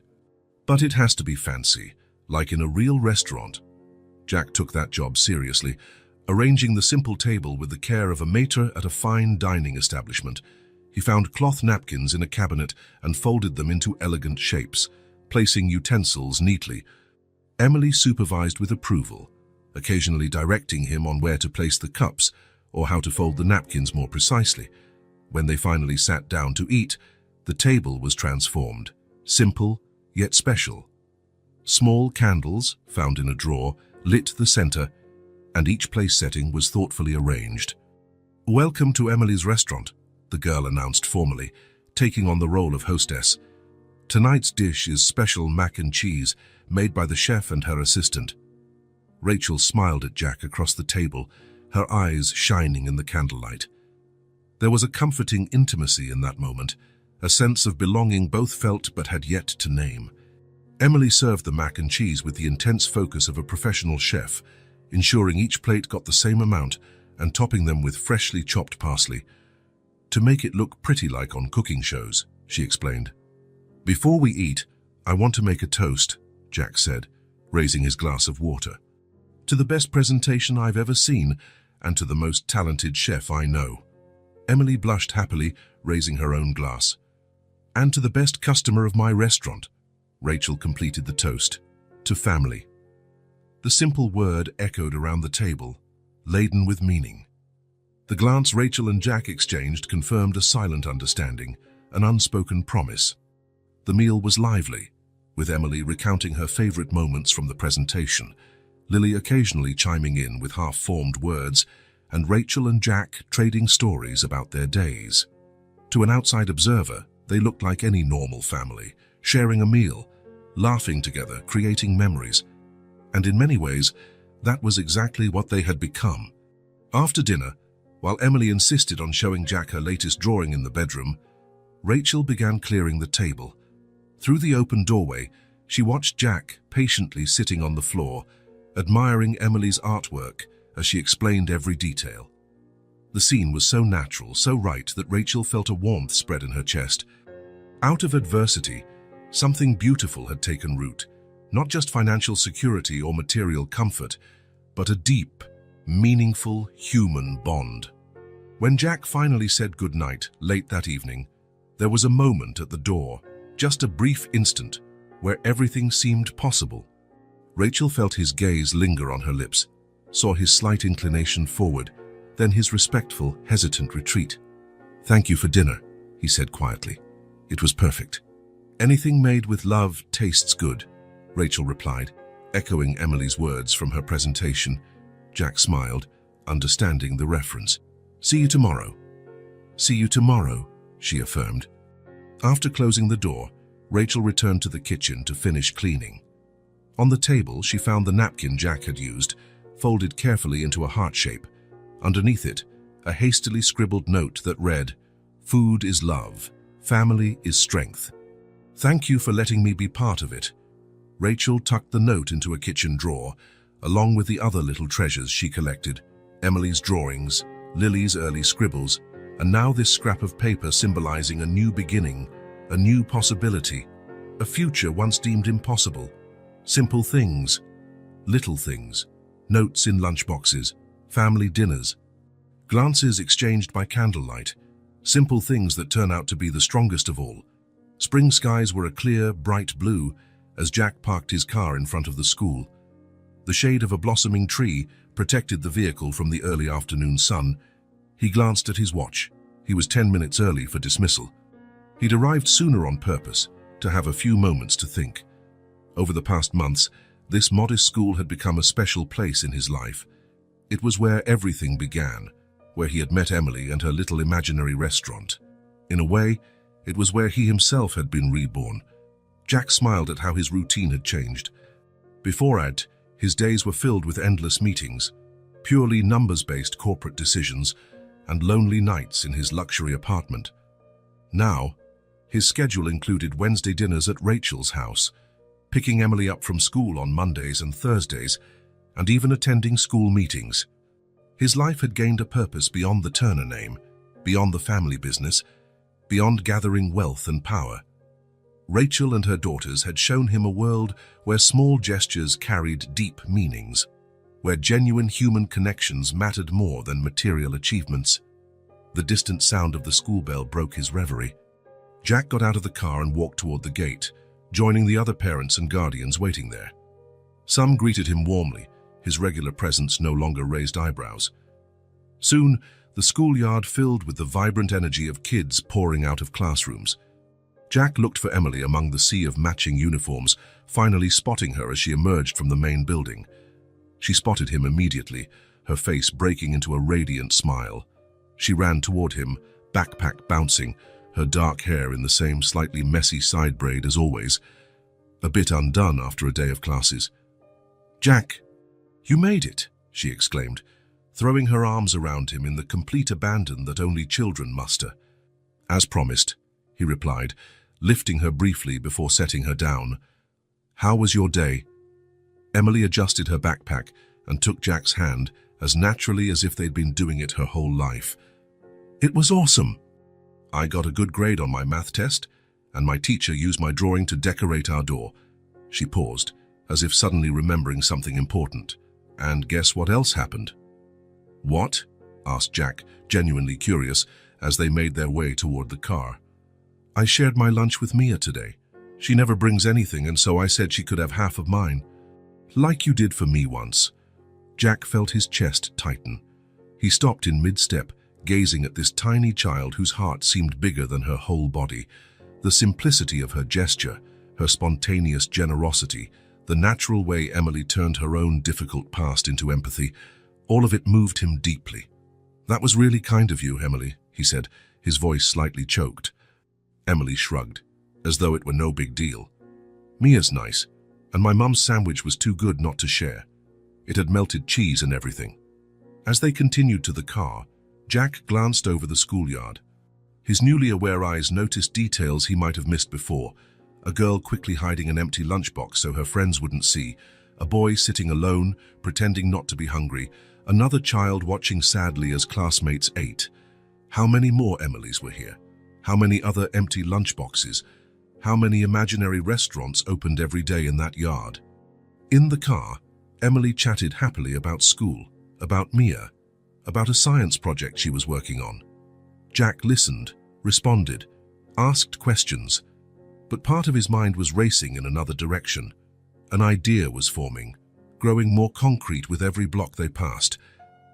Speaker 1: "But it has to be fancy, like in a real restaurant." Jack took that job seriously, arranging the simple table with the care of a maître at a fine dining establishment. He found cloth napkins in a cabinet and folded them into elegant shapes, placing utensils neatly. Emily supervised with approval, occasionally directing him on where to place the cups or how to fold the napkins more precisely. When they finally sat down to eat, the table was transformed, simple yet special. Small candles, found in a drawer, lit the center, and each place setting was thoughtfully arranged. "Welcome to Emily's restaurant," the girl announced formally, taking on the role of hostess. "Tonight's dish is special mac and cheese, made by the chef and her assistant." Rachel smiled at Jack across the table, her eyes shining in the candlelight. There was a comforting intimacy in that moment, a sense of belonging both felt but had yet to name. Emily served the mac and cheese with the intense focus of a professional chef, ensuring each plate got the same amount and topping them with freshly chopped parsley. "To make it look pretty like on cooking shows," she explained. "Before we eat, I want to make a toast," Jack said, raising his glass of water. "To the best presentation I've ever seen, and to the most talented chef I know." Emily blushed happily, raising her own glass. "And to the best customer of my restaurant." Rachel completed the toast. "To family." The simple word echoed around the table, laden with meaning. The glance Rachel and Jack exchanged confirmed a silent understanding, an unspoken promise. The meal was lively, with Emily recounting her favorite moments from the presentation, Lily occasionally chiming in with half-formed words, and Rachel and Jack trading stories about their days. To an outside observer, they looked like any normal family, sharing a meal, laughing together, creating memories. And in many ways, that was exactly what they had become. After dinner, while Emily insisted on showing Jack her latest drawing in the bedroom, Rachel began clearing the table. Through the open doorway, she watched Jack patiently sitting on the floor, admiring Emily's artwork as she explained every detail. The scene was so natural, so right, that Rachel felt a warmth spread in her chest. Out of adversity, something beautiful had taken root, not just financial security or material comfort, but a deep, meaningful human bond. When Jack finally said goodnight late that evening, there was a moment at the door, just a brief instant, where everything seemed possible. Rachel felt his gaze linger on her lips, saw his slight inclination forward, then his respectful, hesitant retreat. "Thank you for dinner," he said quietly. "It was perfect." "Anything made with love tastes good," Rachel replied, echoing Emily's words from her presentation. Jack smiled, understanding the reference. "See you tomorrow." "See you tomorrow," she affirmed. After closing the door, Rachel returned to the kitchen to finish cleaning. On the table, she found the napkin Jack had used, folded carefully into a heart shape. Underneath it, a hastily scribbled note that read, "Food is love, family is strength. Thank you for letting me be part of it." Rachel tucked the note into a kitchen drawer, along with the other little treasures she collected, Emily's drawings, Lily's early scribbles, and now this scrap of paper symbolizing a new beginning, a new possibility, a future once deemed impossible. Simple things, little things, notes in lunchboxes, family dinners, glances exchanged by candlelight, simple things that turn out to be the strongest of all. Spring skies were a clear, bright blue as Jack parked his car in front of the school. The shade of a blossoming tree protected the vehicle from the early afternoon sun. He glanced at his watch. He was 10 minutes early for dismissal. He'd arrived sooner on purpose, to have a few moments to think. Over the past months, this modest school had become a special place in his life. It was where everything began, where he had met Emily and her little imaginary restaurant. In a way, it was where he himself had been reborn. Jack smiled at how his routine had changed. Beforehand, his days were filled with endless meetings, purely numbers-based corporate decisions, and lonely nights in his luxury apartment. Now, his schedule included Wednesday dinners at Rachel's house, picking Emily up from school on Mondays and Thursdays, and even attending school meetings. His life had gained a purpose beyond the Turner name, beyond the family business, beyond gathering wealth and power. Rachel and her daughters had shown him a world where small gestures carried deep meanings, where genuine human connections mattered more than material achievements. The distant sound of the school bell broke his reverie. Jack got out of the car and walked toward the gate, joining the other parents and guardians waiting there. Some greeted him warmly, his regular presence no longer raised eyebrows. Soon, the schoolyard filled with the vibrant energy of kids pouring out of classrooms. Jack looked for Emily among the sea of matching uniforms, finally spotting her as she emerged from the main building. She spotted him immediately, her face breaking into a radiant smile. She ran toward him, backpack bouncing, her dark hair in the same slightly messy side braid as always, a bit undone after a day of classes. "Jack, you made it," she exclaimed, throwing her arms around him in the complete abandon that only children muster. "As promised," he replied, lifting her briefly before setting her down. "How was your day?" Emily adjusted her backpack and took Jack's hand as naturally as if they'd been doing it her whole life. "It was awesome. I got a good grade on my math test, and my teacher used my drawing to decorate our door." She paused, as if suddenly remembering something important. "And guess what else happened?" "What?" asked Jack, genuinely curious, as they made their way toward the car. "I shared my lunch with Mia today. She never brings anything, and so I said she could have half of mine. Like you did for me once." Jack felt his chest tighten. He stopped in mid-step, gazing at this tiny child whose heart seemed bigger than her whole body. The simplicity of her gesture, her spontaneous generosity, the natural way Emily turned her own difficult past into empathy, all of it moved him deeply. "That was really kind of you, Emily," he said, his voice slightly choked. Emily shrugged, as though it were no big deal. "Mia's nice, and my mum's sandwich was too good not to share. It had melted cheese and everything." As they continued to the car, Jack glanced over the schoolyard. His newly aware eyes noticed details he might have missed before: a girl quickly hiding an empty lunchbox so her friends wouldn't see, a boy sitting alone, pretending not to be hungry, another child watching sadly as classmates ate. How many more Emilys were here? How many other empty lunchboxes? How many imaginary restaurants opened every day in that yard? In the car, Emily chatted happily about school, about Mia, about a science project she was working on. Jack listened, responded, asked questions, but part of his mind was racing in another direction. An idea was forming, growing more concrete with every block they passed.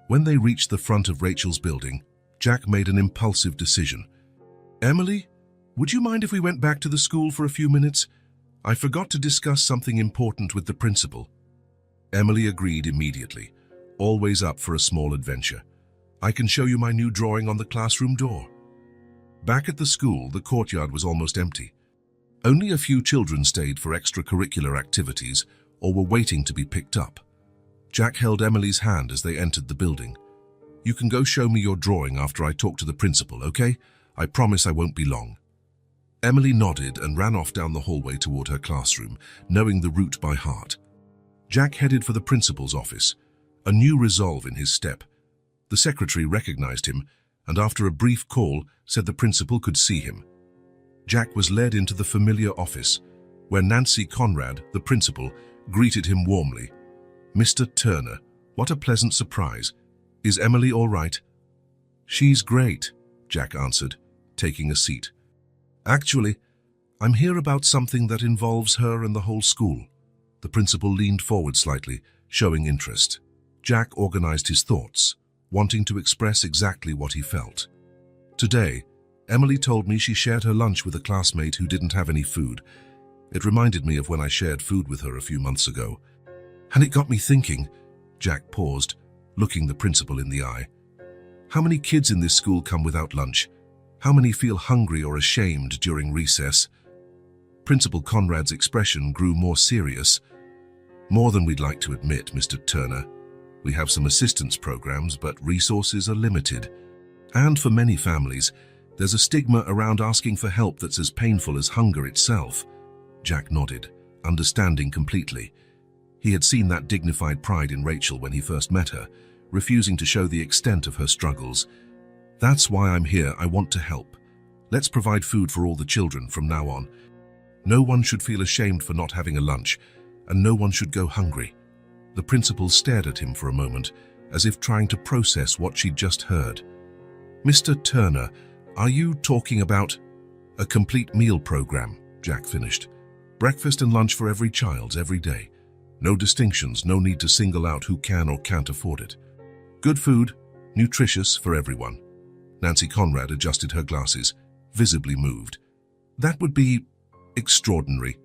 Speaker 1: When they reached the front of Rachel's building, Jack made an impulsive decision. "Emily, would you mind if we went back to the school for a few minutes? I forgot to discuss something important with the principal." Emily agreed immediately, always up for a small adventure. "I can show you my new drawing on the classroom door." Back at the school, the courtyard was almost empty. Only a few children stayed for extracurricular activities or were waiting to be picked up. Jack held Emily's hand as they entered the building. "You can go show me your drawing after I talk to the principal, okay? I promise I won't be long." Emily nodded and ran off down the hallway toward her classroom, knowing the route by heart. Jack headed for the principal's office, a new resolve in his step. The secretary recognized him, and after a brief call, said the principal could see him. Jack was led into the familiar office, where Nancy Conrad, the principal, greeted him warmly. "Mr. Turner, what a pleasant surprise. Is Emily all right?" "She's great," Jack answered, taking a seat. "Actually, I'm here about something that involves her and the whole school." The principal leaned forward slightly, showing interest. Jack organized his thoughts, wanting to express exactly what he felt. Today, Emily told me she shared her lunch with a classmate who didn't have any food. It reminded me of when I shared food with her a few months ago. And it got me thinking. Jack paused, looking the principal in the eye. How many kids in this school come without lunch? How many feel hungry or ashamed during recess? Principal Conrad's expression grew more serious. More than we'd like to admit, Mr. Turner. We have some assistance programs, but resources are limited. And for many families, there's a stigma around asking for help that's as painful as hunger itself. Jack nodded, understanding completely. He had seen that dignified pride in Rachel when he first met her, refusing to show the extent of her struggles. That's why I'm here. I want to help. Let's provide food for all the children from now on. No one should feel ashamed for not having a lunch, and no one should go hungry. The principal stared at him for a moment, as if trying to process what she'd just heard. Mr. Turner, are you talking about a complete meal program? Jack finished. Breakfast and lunch for every child, every day. No distinctions, no need to single out who can or can't afford it. Good food, nutritious for everyone. Nancy Conrad adjusted her glasses, visibly moved. That would be extraordinary.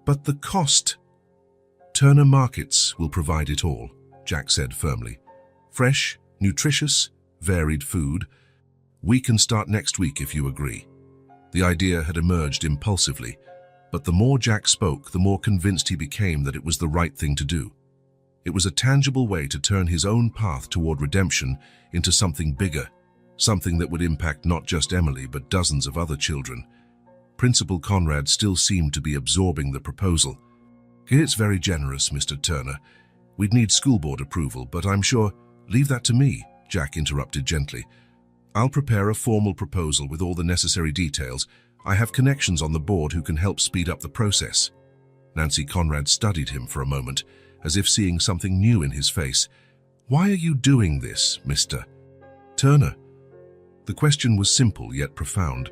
Speaker 1: But the cost? Turner Markets will provide it all, Jack said firmly. Fresh, nutritious, varied food. We can start next week if you agree. The idea had emerged impulsively, but the more Jack spoke, the more convinced he became that it was the right thing to do. It was a tangible way to turn his own path toward redemption into something bigger, something that would impact not just Emily but dozens of other children. Principal Conrad still seemed to be absorbing the proposal. It's very generous, Mr. Turner. We'd need school board approval, but I'm sure— Leave that to me, Jack interrupted gently. I'll prepare a formal proposal with all the necessary details. I have connections on the board who can help speed up the process. Nancy Conrad studied him for a moment, as if seeing something new in his face. Why are you doing this, Mr. Turner? The question was simple yet profound.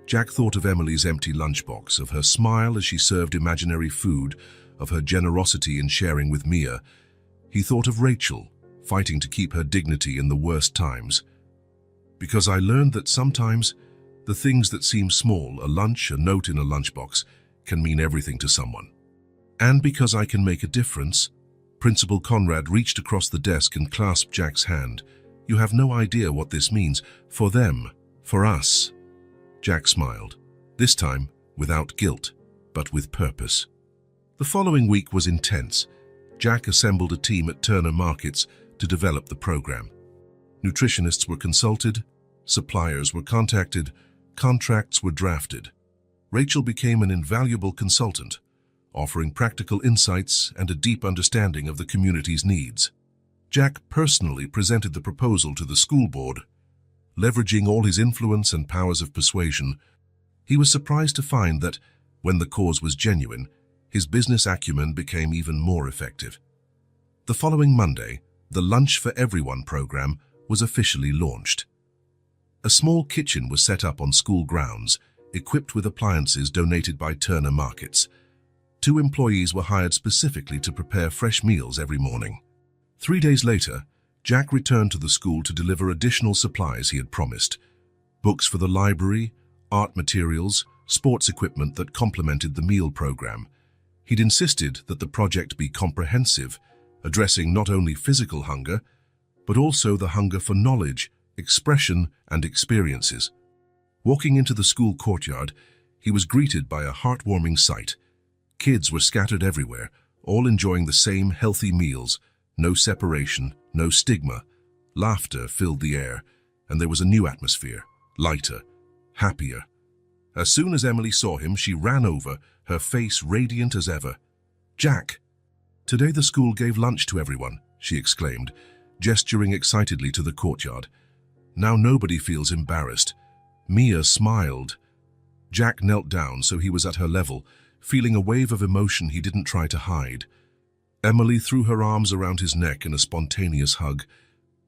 Speaker 1: Jack thought of Emily's empty lunchbox, of her smile as she served imaginary food, of her generosity in sharing with Mia. He thought of Rachel, fighting to keep her dignity in the worst times. Because I learned that sometimes the things that seem small, a lunch, a note in a lunchbox, can mean everything to someone. And because I can make a difference, Principal Conrad reached across the desk and clasped Jack's hand. You have no idea what this means for them, for us. Jack smiled, this time without guilt, but with purpose. The following week was intense. Jack assembled a team at Turner Markets to develop the program. Nutritionists were consulted, suppliers were contacted, contracts were drafted. Rachel became an invaluable consultant, offering practical insights and a deep understanding of the community's needs. Jack personally presented the proposal to the school board. Leveraging all his influence and powers of persuasion, he was surprised to find that, when the cause was genuine, his business acumen became even more effective. The following Monday, the Lunch for Everyone program was officially launched. A small kitchen was set up on school grounds, equipped with appliances donated by Turner Markets. 2 employees were hired specifically to prepare fresh meals every morning. 3 days later, Jack returned to the school to deliver additional supplies he had promised. Books for the library, art materials, sports equipment that complemented the meal program. He'd insisted that the project be comprehensive, addressing not only physical hunger, but also the hunger for knowledge, expression, and experiences. Walking into the school courtyard, he was greeted by a heartwarming sight. Kids were scattered everywhere, all enjoying the same healthy meals. No separation, no stigma. Laughter filled the air, and there was a new atmosphere, lighter, happier. As soon as Emily saw him, she ran over, her face radiant as ever. Jack! Today the school gave lunch to everyone, she exclaimed, gesturing excitedly to the courtyard. Now nobody feels embarrassed. Mia smiled. Jack knelt down so he was at her level, feeling a wave of emotion he didn't try to hide. Emily threw her arms around his neck in a spontaneous hug.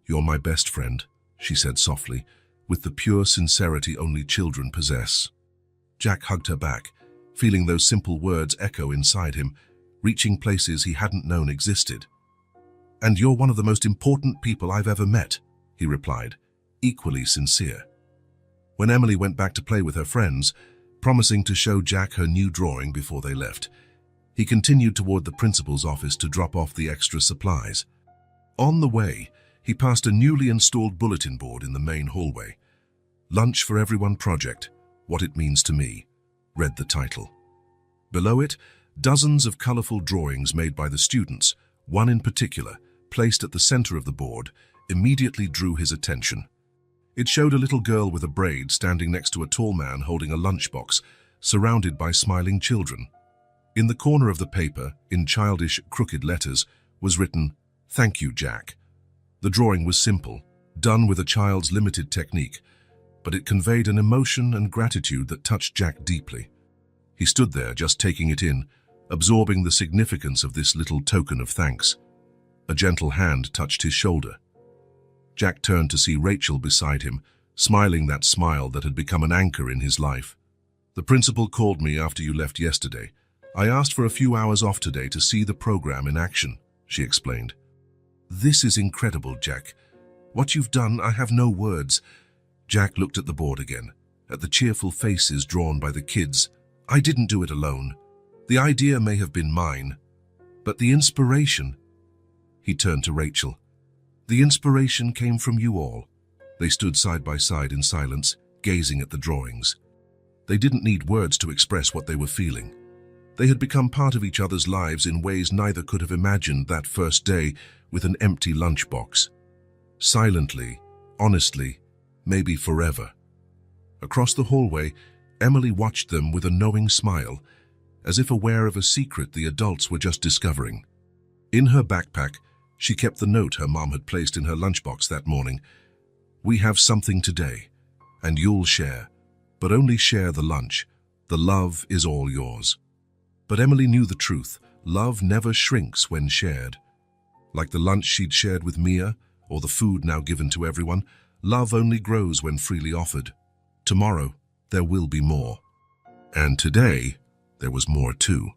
Speaker 1: You're my best friend, she said softly, with the pure sincerity only children possess. Jack hugged her back, feeling those simple words echo inside him, reaching places he hadn't known existed. "And you're one of the most important people I've ever met," he replied, equally sincere. When Emily went back to play with her friends, promising to show Jack her new drawing before they left, he continued toward the principal's office to drop off the extra supplies. On the way, he passed a newly installed bulletin board in the main hallway. "Lunch for Everyone Project, What It Means to Me," read the title. Below it, dozens of colorful drawings made by the students, one in particular, placed at the center of the board, immediately drew his attention. It showed a little girl with a braid standing next to a tall man holding a lunchbox, surrounded by smiling children. In the corner of the paper, in childish, crooked letters, was written, "Thank you, Jack." The drawing was simple, done with a child's limited technique, but it conveyed an emotion and gratitude that touched Jack deeply. He stood there, just taking it in, absorbing the significance of this little token of thanks. A gentle hand touched his shoulder. Jack turned to see Rachel beside him, smiling that smile that had become an anchor in his life. "The principal called me after you left yesterday. I asked for a few hours off today to see the program in action," she explained. "This is incredible, Jack. What you've done, I have no words." Jack looked at the board again, at the cheerful faces drawn by the kids. "I didn't do it alone. The idea may have been mine, but the inspiration..." He turned to Rachel. "The inspiration came from you all." They stood side by side in silence, gazing at the drawings. They didn't need words to express what they were feeling. They had become part of each other's lives in ways neither could have imagined that first day with an empty lunchbox. Silently, honestly, maybe forever. Across the hallway, Emily watched them with a knowing smile, as if aware of a secret the adults were just discovering. In her backpack, she kept the note her mom had placed in her lunchbox that morning. "We have something today, and you'll share, but only share the lunch. The love is all yours." But Emily knew the truth. Love never shrinks when shared. Like the lunch she'd shared with Mia, or the food now given to everyone, love only grows when freely offered. Tomorrow, there will be more. And today, there was more too.